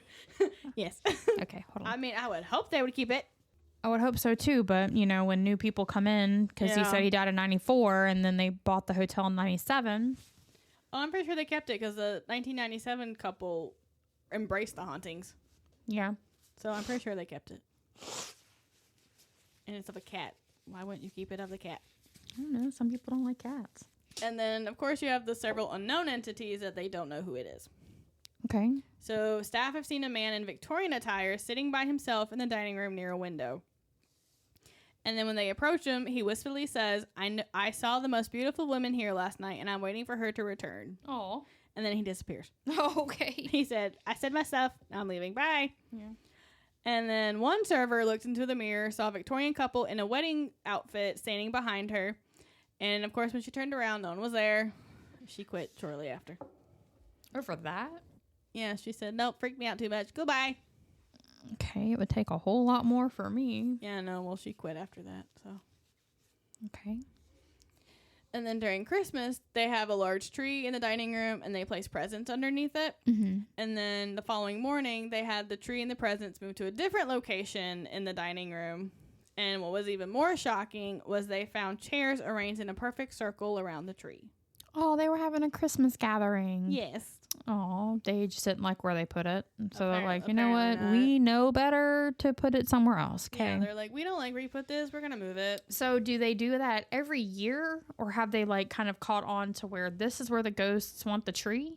Yes. Okay, hold on. I mean, I would hope they would keep it. I would hope so too, but when new people come in, because he said he died in 94, and then they bought the hotel in 97. Oh, I'm pretty sure they kept it because the 1997 couple embraced the hauntings. Yeah. So I'm pretty sure they kept it. And it's of a cat. Why wouldn't you keep it of the cat? I don't know. Some people don't like cats. And then, of course, you have the several unknown entities that they don't know who it is. Okay. So staff have seen a man in Victorian attire sitting by himself in the dining room near a window. And then when they approach him, he wistfully says, I saw the most beautiful woman here last night, and I'm waiting for her to return. Oh. And then he disappears. Oh, okay. He said, I said my stuff. Now I'm leaving. Bye. Yeah. And then one server looked into the mirror, saw a Victorian couple in a wedding outfit standing behind her. And, of course, when she turned around, no one was there. She quit shortly after. Or for that? Yeah, she said, nope, freaked me out too much. Goodbye. Okay, it would take a whole lot more for me. Yeah, no, well, she quit after that, so. Okay. And then during Christmas, they have a large tree in the dining room, and they place presents underneath it. Mm-hmm. And then the following morning, they had the tree and the presents moved to a different location in the dining room. And what was even more shocking was they found chairs arranged in a perfect circle around the tree. Oh, they were having a Christmas gathering. Yes. Oh, they just didn't like where they put it. So they're like, you know Apparently what? not. We know better to put it somewhere else. Okay. Yeah, they're like, we don't like where you put this. We're going to move it. So do they do that every year? Or have they like kind of caught on to where this is where the ghosts want the tree?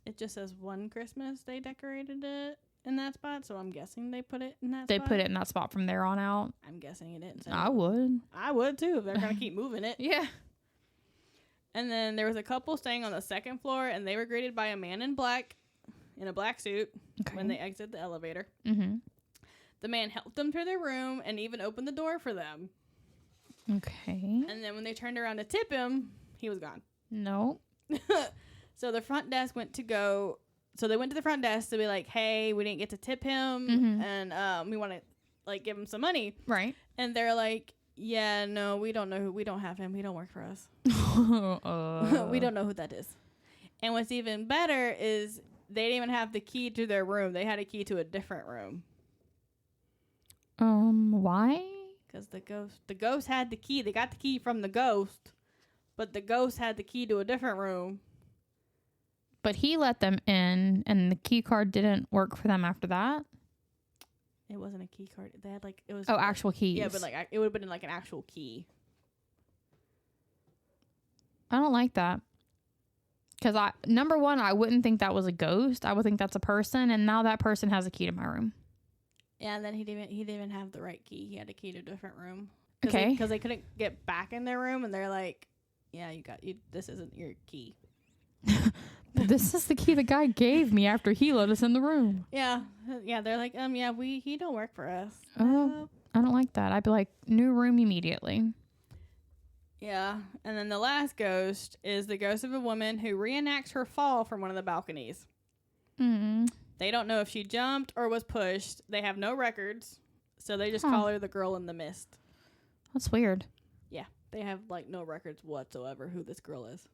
It just says one Christmas they decorated it in that spot. So I'm guessing they put it in that They spot. put it in that spot from there on out? I'm guessing it didn't say I it. would. I would too if they're going to keep moving it. Yeah. And then there was a couple staying on the second floor, and they were greeted by a man in black, in a black suit, when they exited the elevator. Mm-hmm. The man helped them to their room and even opened the door for them. Okay. And then when they turned around to tip him, he was gone. No. So the front desk went to go. So they went to the front desk to be like, "Hey, we didn't get to tip him, and we want to like give him some money." Right. And they're like, "Yeah, no, we don't know who. We don't have him. He don't work for us. We don't know who that is." And what's even better is they didn't even have the key to their room. They had a key to a different room. Why? Because the ghost had the key. They got the key from the ghost, but the ghost had the key to a different room. But he let them in, and the key card didn't work for them after that. It wasn't a key card. They had like it was. Oh, actual keys. Yeah, but like it would have been like an actual key. I don't like that. Because number one, I wouldn't think that was a ghost. I would think that's a person, and now that person has a key to my room. Yeah, and then he didn't even have the right key. He had a key to a different room. Okay. Because they couldn't get back in their room, and they're like, "Yeah, this isn't your key." This is the key the guy gave me after he let us in the room. Yeah, they're like, yeah, he don't work for us. Oh, I don't like that. I'd be like, new room immediately. Yeah, and then the last ghost is the ghost of a woman who reenacts her fall from one of the balconies. They don't know if she jumped or was pushed. They have no records, so they just call her the girl in the mist. That's weird. Yeah, they have like no records whatsoever who this girl is.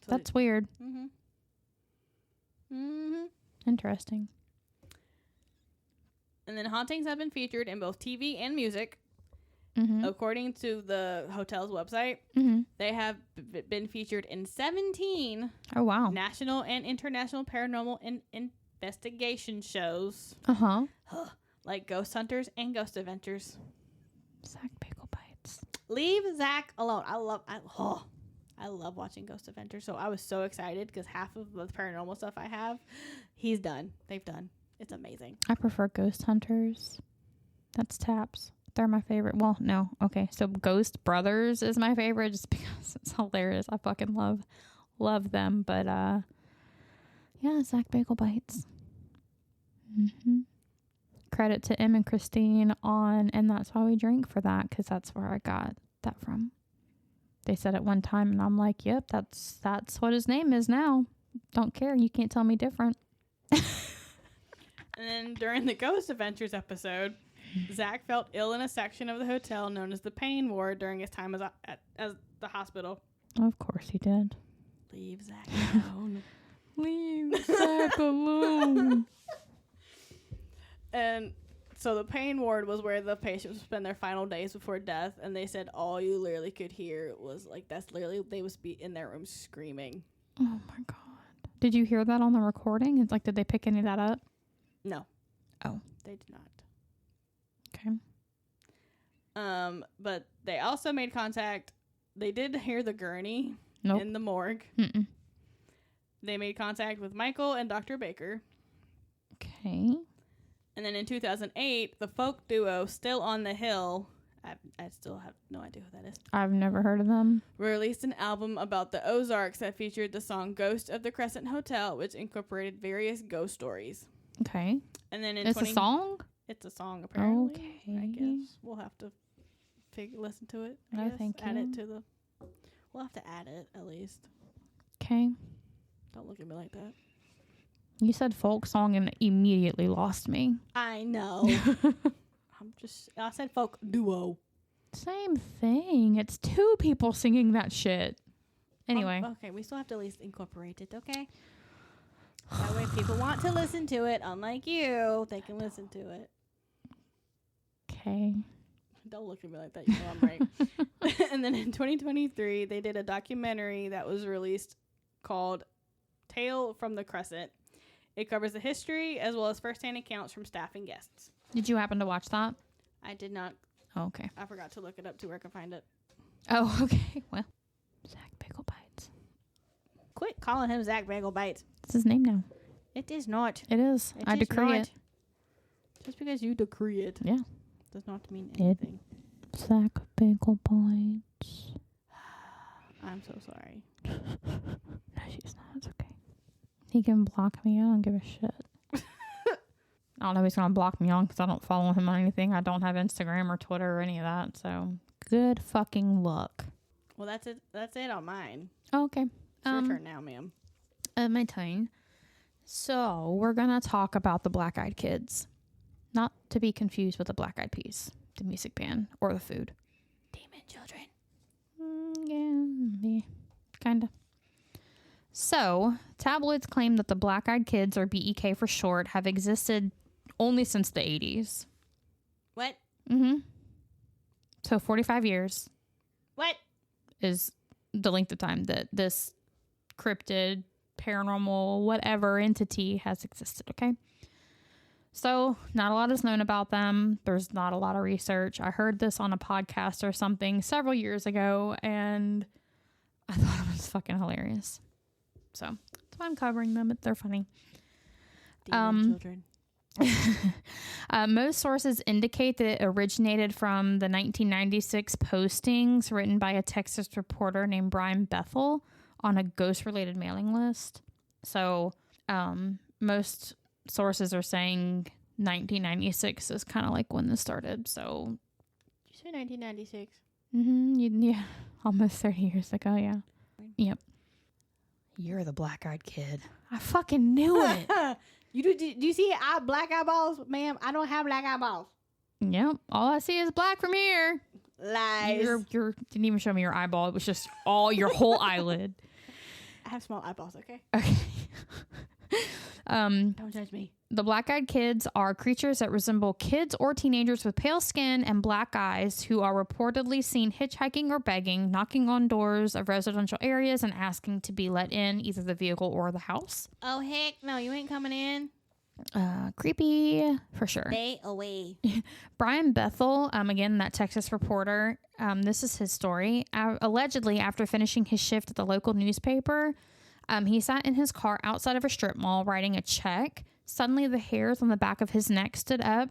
So That's weird. Interesting. And then hauntings have been featured in both TV and music. According to the hotel's website, they have been featured in 17 national and international paranormal investigation shows. Like Ghost Hunters and Ghost Adventures. Zak Bagel Bites. Leave Zach alone. I love watching Ghost Adventures, so I was so excited because half of the paranormal stuff I have, he's done. They've done. It's amazing. I prefer Ghost Hunters. That's Taps. They're my favorite. Well, no. Okay. So Ghost Brothers is my favorite just because it's hilarious. I fucking love them. But, yeah, Zak Bagel Bites. Credit to Em and Christine on And That's Why We Drink for that, because that's where I got that from. They said it one time, and I'm like, yep, that's what his name is now. Don't care. You can't tell me different. And then during the Ghost Adventures episode, Zach felt ill in a section of the hotel known as the pain ward during his time as the hospital. Of course he did. Leave Zach alone. Leave Zach alone. And so the pain ward was where the patients would spend their final days before death, and they said all you literally could hear was like they would be in their room screaming. Oh my god! Did you hear that on the recording? It's like, did they pick any of that up? No. Oh, they did not. Okay. But they also made contact. They did hear the gurney in the morgue. They made contact with Michael and Dr. Baker. Okay. And then in 2008, the folk duo Still on the Hill, I still have no idea who that is. I've never heard of them. Released an album about the Ozarks that featured the song Ghost of the Crescent Hotel, which incorporated various ghost stories. Okay. And then it's a song? It's a song, apparently. Okay. I guess. We'll have to listen to it. No, thank you. Add it to the... We'll have to add it, at least. Okay. Don't look at me like that. You said folk song and immediately lost me. I know. I said folk duo. Same thing. It's two people singing that shit. Anyway. Okay, we still have to at least incorporate it, okay? That way people want to listen to it, unlike you, they can listen to it. okay. Don't look at me like that. You know I'm right. And then in 2023, they did a documentary that was released called Tale from the Crescent. It covers the history as well as firsthand accounts from staff and guests. Did you happen to watch that? I did not. Oh, okay. I forgot to look it up to where I can find it. Oh, okay. Well, Zak Bagel Bites. Quit calling him Zak Bagel Bites. It's his name now. It is not. It is. I decree it. Just because you decree it. Yeah. Does not mean anything. Zak Bagel Bites. I'm so sorry. No, she's not. It's okay. He can block me. I don't give a shit. I don't know if he's going to block me on because I don't follow him on anything. I don't have Instagram or Twitter or any of that. So, good fucking luck. Well, that's it. That's it on mine. Oh, okay. It's your turn now, ma'am. My turn. So, we're going to talk about the Black Eyed Kids. Not to be confused with the Black Eyed Peas, the music band, or the food. Demon children. Yeah, kind of. So, tabloids claim that the Black Eyed Kids, or BEK for short, have existed only since the 80s. What? Mm-hmm. So, 45 years. What? Is the length of time that this cryptid, paranormal, whatever entity has existed, okay? So, not a lot is known about them. There's not a lot of research. I heard this on a podcast or something several years ago, and I thought it was fucking hilarious. So, that's why I'm covering them. They're funny. Demon children. Most sources indicate that it originated from the 1996 postings written by a Texas reporter named Brian Bethel on a ghost-related mailing list. So, most sources are saying 1996 is kind of like when this started. So, Did you say 1996? Yeah, almost 30 years ago. Yeah. Yep. You're the black-eyed kid. I fucking knew it. Do you see black eyeballs, ma'am? I don't have black eyeballs. Yep. All I see is black from here. Lies. You didn't even show me your eyeball. It was just all your whole eyelid. I have small eyeballs. Okay. Okay. Don't judge me. The black-eyed kids are creatures that resemble kids or teenagers with pale skin and black eyes who are reportedly seen hitchhiking or begging, knocking on doors of residential areas and asking to be let in either the vehicle or the house. Oh, heck no. You ain't coming in. Creepy for sure. Stay away. Brian Bethel, again, that Texas reporter, this is his story. Allegedly, after finishing his shift at the local newspaper, he sat in his car outside of a strip mall writing a check. Suddenly, the hairs on the back of his neck stood up.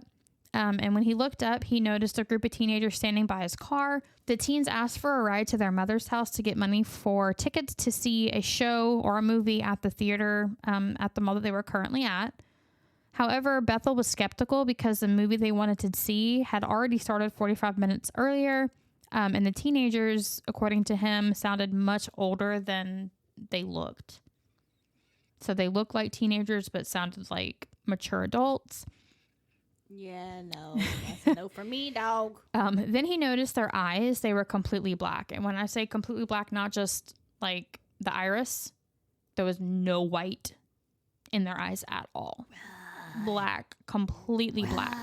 And when he looked up, he noticed a group of teenagers standing by his car. The teens asked for a ride to their mother's house to get money for tickets to see a show or a movie at the theater at the mall that they were currently at. However, Bethel was skeptical because the movie they wanted to see had already started 45 minutes earlier. And the teenagers, according to him, sounded much older than they looked. So they looked like teenagers, but sounded like mature adults. Yeah, no. That's a no for me, dog. Then he noticed their eyes. They were completely black. And when I say completely black, not just like the iris, there was no white in their eyes at all. Black, completely black.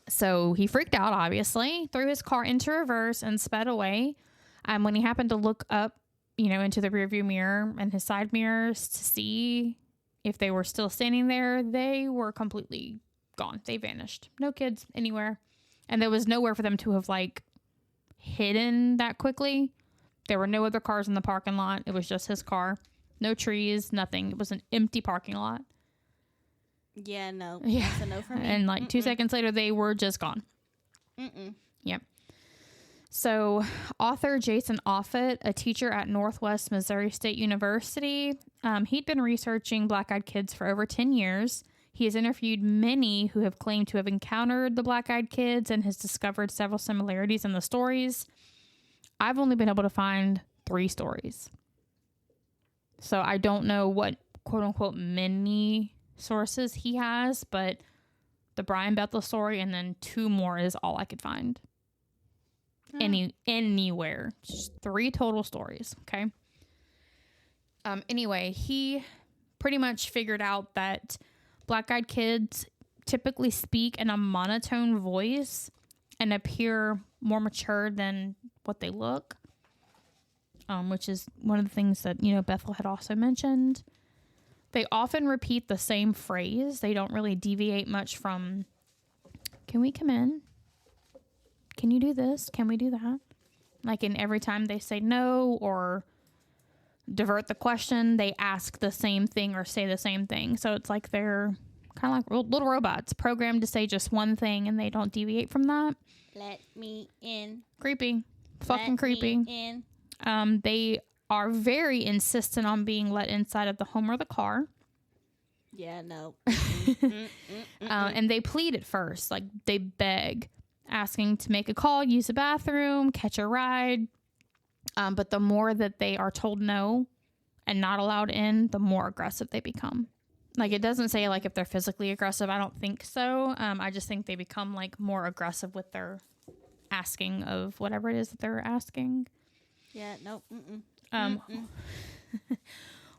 So he freaked out, obviously, threw his car into reverse and sped away. When he happened to look up, into the rearview mirror and his side mirrors to see if they were still standing there, they were completely gone. They vanished. No kids anywhere. And there was nowhere for them to have hidden that quickly. There were no other cars in the parking lot. It was just his car. No trees, nothing. It was an empty parking lot. Yeah, no. Yeah. That's a no for me. And 2 seconds later, they were just gone. Yep. So, author Jason Offutt, a teacher at Northwest Missouri State University, he'd been researching black-eyed kids for over 10 years. He has interviewed many who have claimed to have encountered the black-eyed kids and has discovered several similarities in the stories. I've only been able to find 3 stories. So, I don't know what, quote-unquote, many sources he has, but the Brian Bethel story and then 2 more is all I could find. Anywhere. Just 3 total stories. Okay. Anyway, he pretty much figured out that black-eyed kids typically speak in a monotone voice and appear more mature than what they look, which is one of the things that, Bethel had also mentioned. They often repeat the same phrase. They don't really deviate much from, can we come in? Can you do this? Can we do that? Like, in every time they say no or divert the question, they ask the same thing or say the same thing. So it's like they're kind of like little robots programmed to say just one thing and they don't deviate from that. Let me in. Creepy. Fucking creepy. Me in. They are very insistent on being let inside of the home or the car. Yeah, no. And they plead at first. Like, they beg, asking to make a call, use a bathroom, catch a ride. But the more that they are told no and not allowed in, the more aggressive they become. Like, it doesn't say, like, if they're physically aggressive. I don't think so. I just think they become, like, more aggressive with their asking of whatever it is that they're asking. Yeah, nope.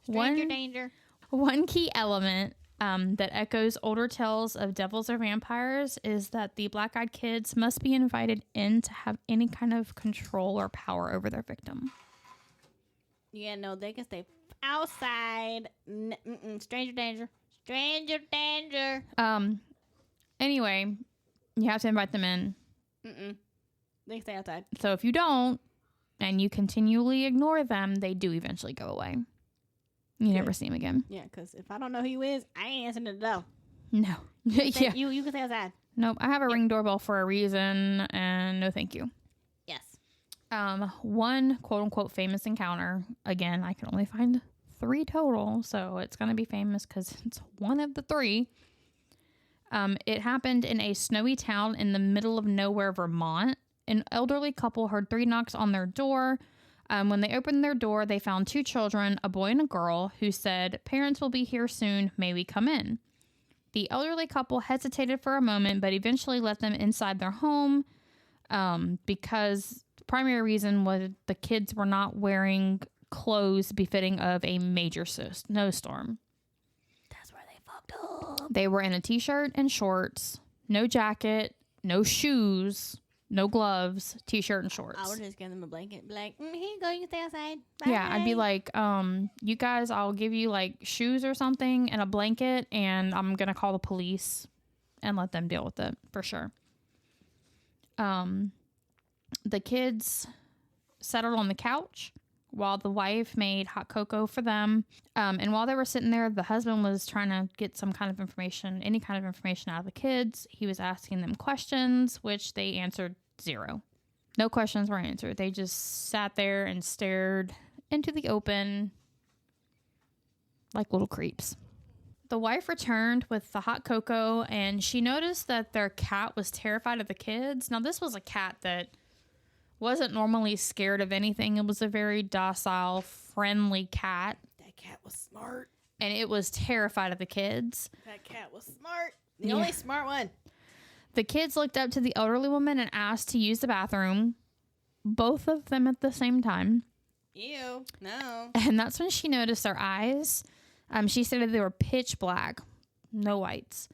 Stranger danger. One key element that echoes older tales of devils or vampires is that the black-eyed kids must be invited in to have any kind of control or power over their victim. Yeah, no, they can stay outside. Stranger danger. Stranger danger. Anyway, you have to invite them in. They can stay outside. So if you don't, and you continually ignore them, they do eventually go away. You never see them again. Yeah, because if I don't know who you is, I ain't answering the door. No. Yeah. You can stay outside. Nope. I have a ring doorbell for a reason, and no thank you. Yes. One quote-unquote famous encounter. Again, I can only find 3 total, so it's going to be famous because it's one of the 3. It happened in a snowy town in the middle of nowhere, Vermont. An elderly couple heard 3 knocks on their door. When they opened their door, they found 2 children, a boy and a girl, who said, "Parents will be here soon. May we come in?" The elderly couple hesitated for a moment, but eventually let them inside their home because the primary reason was the kids were not wearing clothes befitting of a major snowstorm. That's where they fucked up. They were in a t-shirt and shorts, no jacket, no shoes, no gloves, t-shirt and shorts. I would just give them a blanket. Be like, here you go. You can stay outside. Bye. Yeah, I'd be like, you guys, I'll give you like shoes or something and a blanket, and I'm going to call the police and let them deal with it for sure. The kids settled on the couch while the wife made hot cocoa for them. And while they were sitting there, the husband was trying to get some kind of information, any kind of information out of the kids. He was asking them questions, which they answered 0. No questions were answered. They just sat there and stared into the open like little creeps. The wife returned with the hot cocoa, and she noticed that their cat was terrified of the kids. Now, this was a cat that wasn't normally scared of anything. It was a very docile, friendly cat. That cat was smart. And it was terrified of the kids. That cat was smart. The only smart one. The kids looked up to the elderly woman and asked to use the bathroom. Both of them at the same time. Ew. No. And that's when she noticed their eyes. She said they were pitch black. No whites.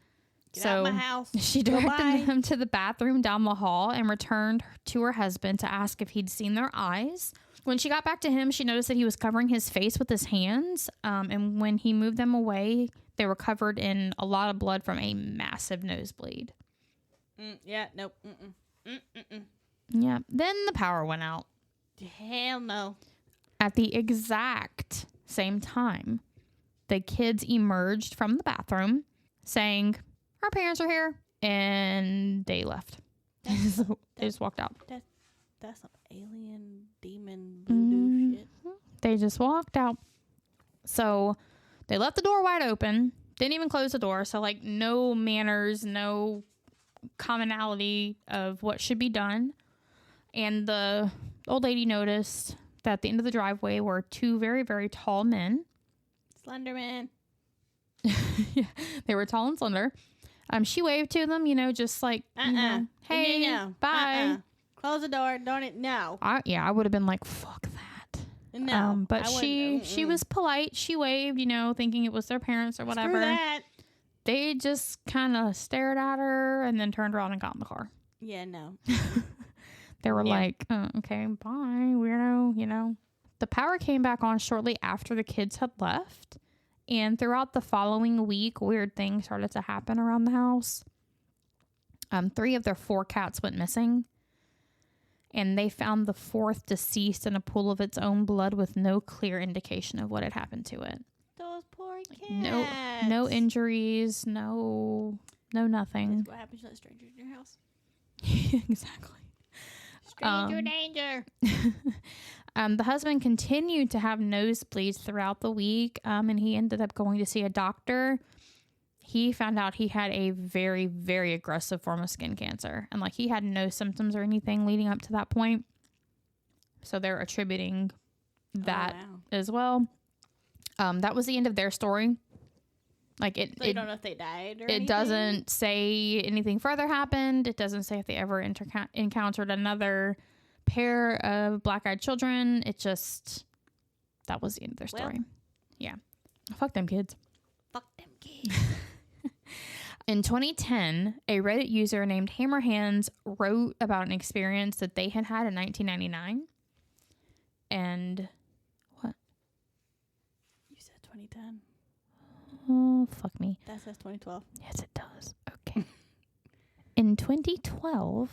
Get out of my house. She directed them to the bathroom down the hall and returned to her husband to ask if he'd seen their eyes. When she got back to him, she noticed that he was covering his face with his hands. And when he moved them away, they were covered in a lot of blood from a massive nosebleed. Yeah, nope. Yeah. Then the power went out. Hell no. At the exact same time, the kids emerged from the bathroom saying, "Our parents are here," and they left. They just walked out. That's some alien demon voodoo shit. They just walked out. So they left the door wide open. Didn't even close the door. So like no manners, no commonality of what should be done. And the old lady noticed that at the end of the driveway were 2 very, very tall men. Slenderman. Yeah, they were tall and slender. She waved to them, just like, hey, bye. Close the door. Don't it? No. I would have been like, fuck that. No. But she was polite. She waved, thinking it was their parents or whatever. Screw that. They just kind of stared at her and then turned around and got in the car. Yeah, no. They were like, oh, okay, bye, weirdo, you know. The power came back on shortly after the kids had left. And throughout the following week, weird things started to happen around the house. 3 of their 4 cats went missing. And they found the 4th deceased in a pool of its own blood with no clear indication of what had happened to it. Those poor cats. No injuries, no nothing. That's what happens to strangers in your house. Exactly. Stranger danger. The husband continued to have nosebleeds throughout the week, and he ended up going to see a doctor. He found out he had a very, very aggressive form of skin cancer, and like he had no symptoms or anything leading up to that point. So they're attributing that as well. That was the end of their story. Like so you don't know if they died or anything? It doesn't say anything further happened. It doesn't say if they ever encountered another pair of black-eyed children. It just, that was the end of their story. Yeah. Fuck them kids. Fuck them kids. In 2010, a Reddit user named Hammerhands wrote about an experience that they had in 1999. And what? You said 2010. Oh, fuck me. That says 2012. Yes, it does. Okay. In 2012...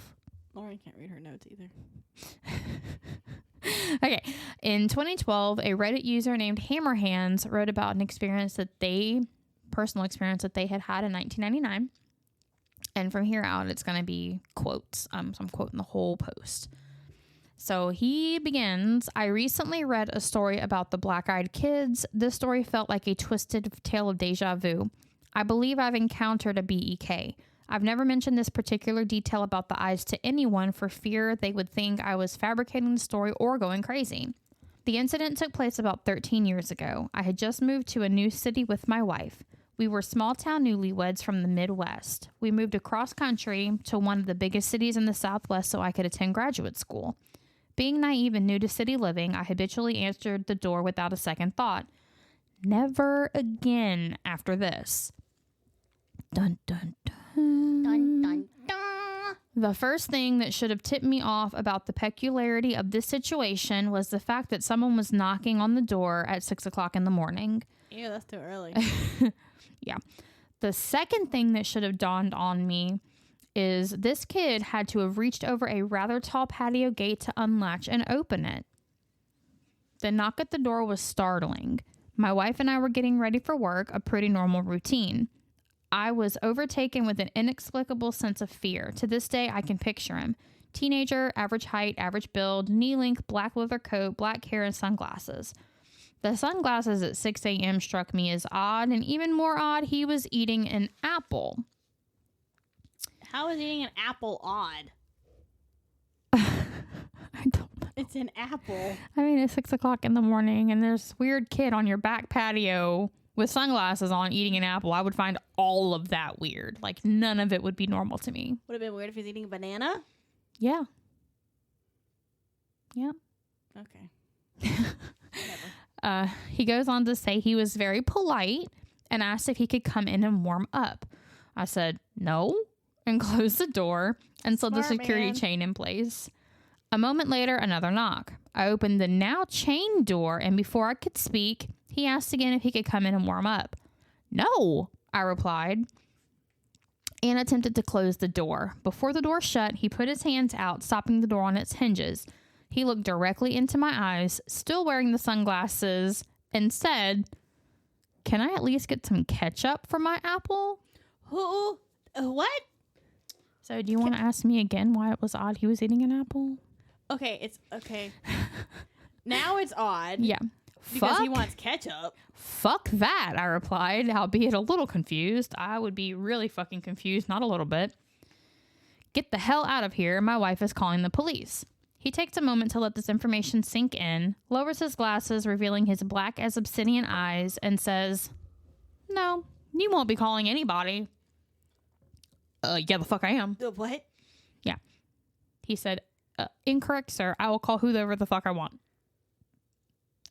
Lauren can't read her notes either. Okay. In 2012, a Reddit user named Hammerhands wrote about an personal experience that they had in 1999. And from here out, it's going to be quotes. So I'm quoting the whole post. So he begins, I recently read a story about the black-eyed kids. This story felt like a twisted tale of deja vu. I believe I've encountered a BEK. I've never mentioned this particular detail about the eyes to anyone for fear they would think I was fabricating the story or going crazy. The incident took place about 13 years ago. I had just moved to a new city with my wife. We were small-town newlyweds from the Midwest. We moved across country to one of the biggest cities in the Southwest so I could attend graduate school. Being naive and new to city living, I habitually answered the door without a second thought. Never again after this. Dun, dun, dun. Dun, dun, dun. The first thing that should have tipped me off about the peculiarity of this situation was the fact that someone was knocking on the door at 6 o'clock in the morning. Ew, that's too early. Yeah. The second thing that should have dawned on me is this kid had to have reached over a rather tall patio gate to unlatch and open it. The knock at the door was startling. My wife and I were getting ready for work, a pretty normal routine. I was overtaken with an inexplicable sense of fear. To this day, I can picture him. Teenager, average height, average build, knee-length, black leather coat, black hair, and sunglasses. The sunglasses at 6 a.m. struck me as odd, and even more odd, he was eating an apple. How is eating an apple odd? I don't know. It's an apple. I mean, it's 6 o'clock in the morning, and there's this weird kid on your back patio with sunglasses on eating an apple. I would find all of that weird. Like, none of it would be normal to me. Would have been weird if he's eating a banana? Yeah. Yeah. Okay. Whatever. He goes on to say he was very polite and asked if he could come in and warm up. I said, no, and closed the door and slid the security chain in place. A moment later, another knock. I opened the now chained door, and before I could speak, he asked again if he could come in and warm up. No, I replied, and attempted to close the door. Before the door shut, he put his hands out, stopping the door on its hinges. He looked directly into my eyes, still wearing the sunglasses, and said, "Can I at least get some ketchup for my apple?" Who? What? So do you want to ask me again why it was odd he was eating an apple? Okay, it's okay. Now it's odd. Yeah. Because he wants ketchup. Fuck that, I replied, albeit a little confused. I would be really fucking confused, not a little bit. Get the hell out of here. My wife is calling the police. He takes a moment to let this information sink in, lowers his glasses, revealing his black as obsidian eyes, and says, "No, you won't be calling anybody." Yeah, the fuck I am. What? Yeah. He said, "Incorrect, sir. I will call whoever the fuck I want."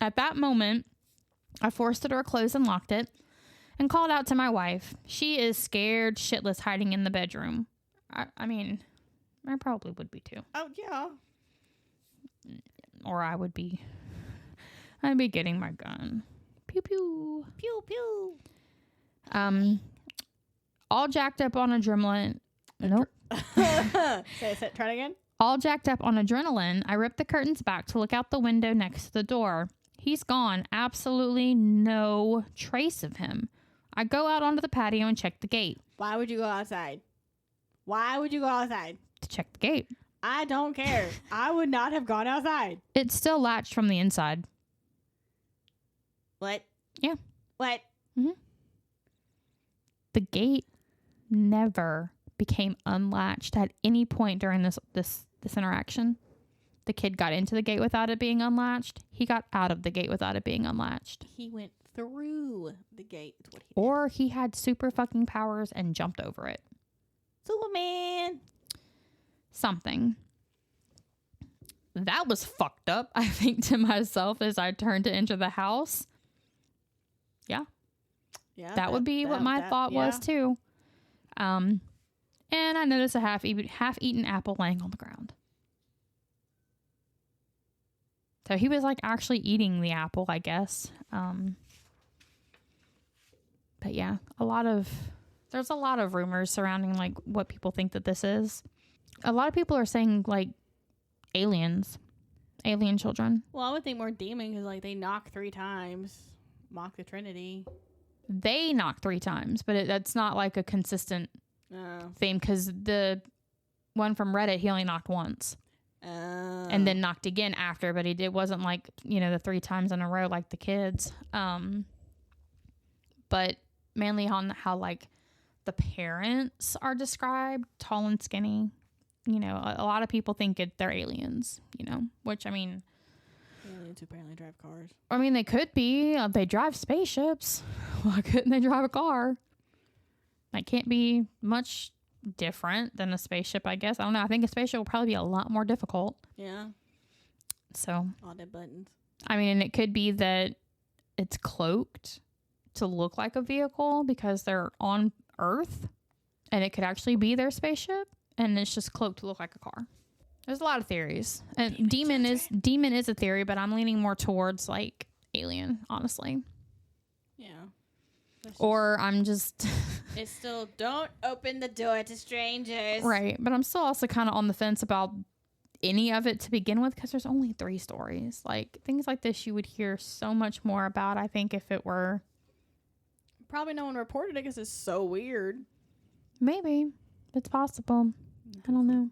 At that moment, I forced the door closed and locked it and called out to my wife. She is scared shitless hiding in the bedroom. I mean, I probably would be too. Oh, yeah. Or I'd be getting my gun. Pew, pew. Pew, pew. All jacked up on adrenaline. Nope. Try it again. All jacked up on adrenaline, I ripped the curtains back to look out the window next to the door. He's gone. Absolutely no trace of him. I go out onto the patio and check the gate. Why would you go outside? Why would you go outside? To check the gate. I don't care. I would not have gone outside. It's still latched from the inside. What? Yeah. What? Mm-hmm. The gate never became unlatched at any point during this interaction. The kid got into the gate without it being unlatched. He got out of the gate without it being unlatched. He went through the gate. Is what he did. Or he had super fucking powers and jumped over it. Superman. Something. That was fucked up, I think, to myself as I turned to enter the house. Yeah. Yeah. That would be what my thought was too. And I noticed a half-eaten apple laying on the ground. So he was like actually eating the apple, I guess. But yeah, there's a lot of rumors surrounding like what people think that this is. A lot of people are saying like alien children. Well, I would think more demon because like they knock 3 times, mock the Trinity. They knock 3 times, but that's not like a consistent theme because the one from Reddit, he only knocked once. And then knocked again after, but it wasn't like, the 3 times in a row like the kids. But mainly on how like the parents are described, tall and skinny. A lot of people think they're aliens, which I mean. Aliens who apparently drive cars. I mean, they could be. They drive spaceships. Why couldn't they drive a car? That can't be much different than a spaceship, I guess. I don't know. I think a spaceship will probably be a lot more difficult. Yeah. So. All the buttons. I mean, and it could be that it's cloaked to look like a vehicle because they're on Earth, and it could actually be their spaceship, and it's just cloaked to look like a car. There's a lot of theories, and demon is a theory, but I'm leaning more towards like alien, honestly. Yeah. Or I'm just. It's still don't open the door to strangers. Right, but I'm still also kind of on the fence about any of it to begin with because there's only 3 stories. Like things like this, you would hear so much more about. I think if it were. Probably no one reported it because it's so weird. Maybe it's possible. I don't know.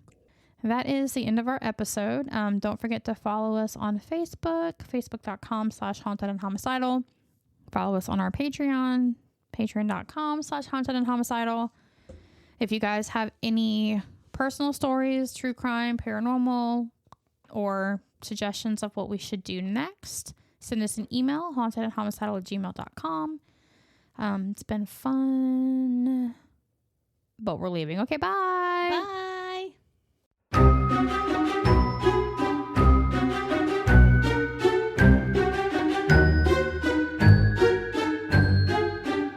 That is the end of our episode. Don't forget to follow us on Facebook, facebook.com/hauntedandhomicidal. Follow us on our Patreon, patreon.com/hauntedandhomicidal. If you guys have any personal stories, true crime, paranormal, or suggestions of what we should do next, send us an email, hauntedandhomicidal@gmail.com. It's been fun, but we're leaving. Okay, bye. Bye.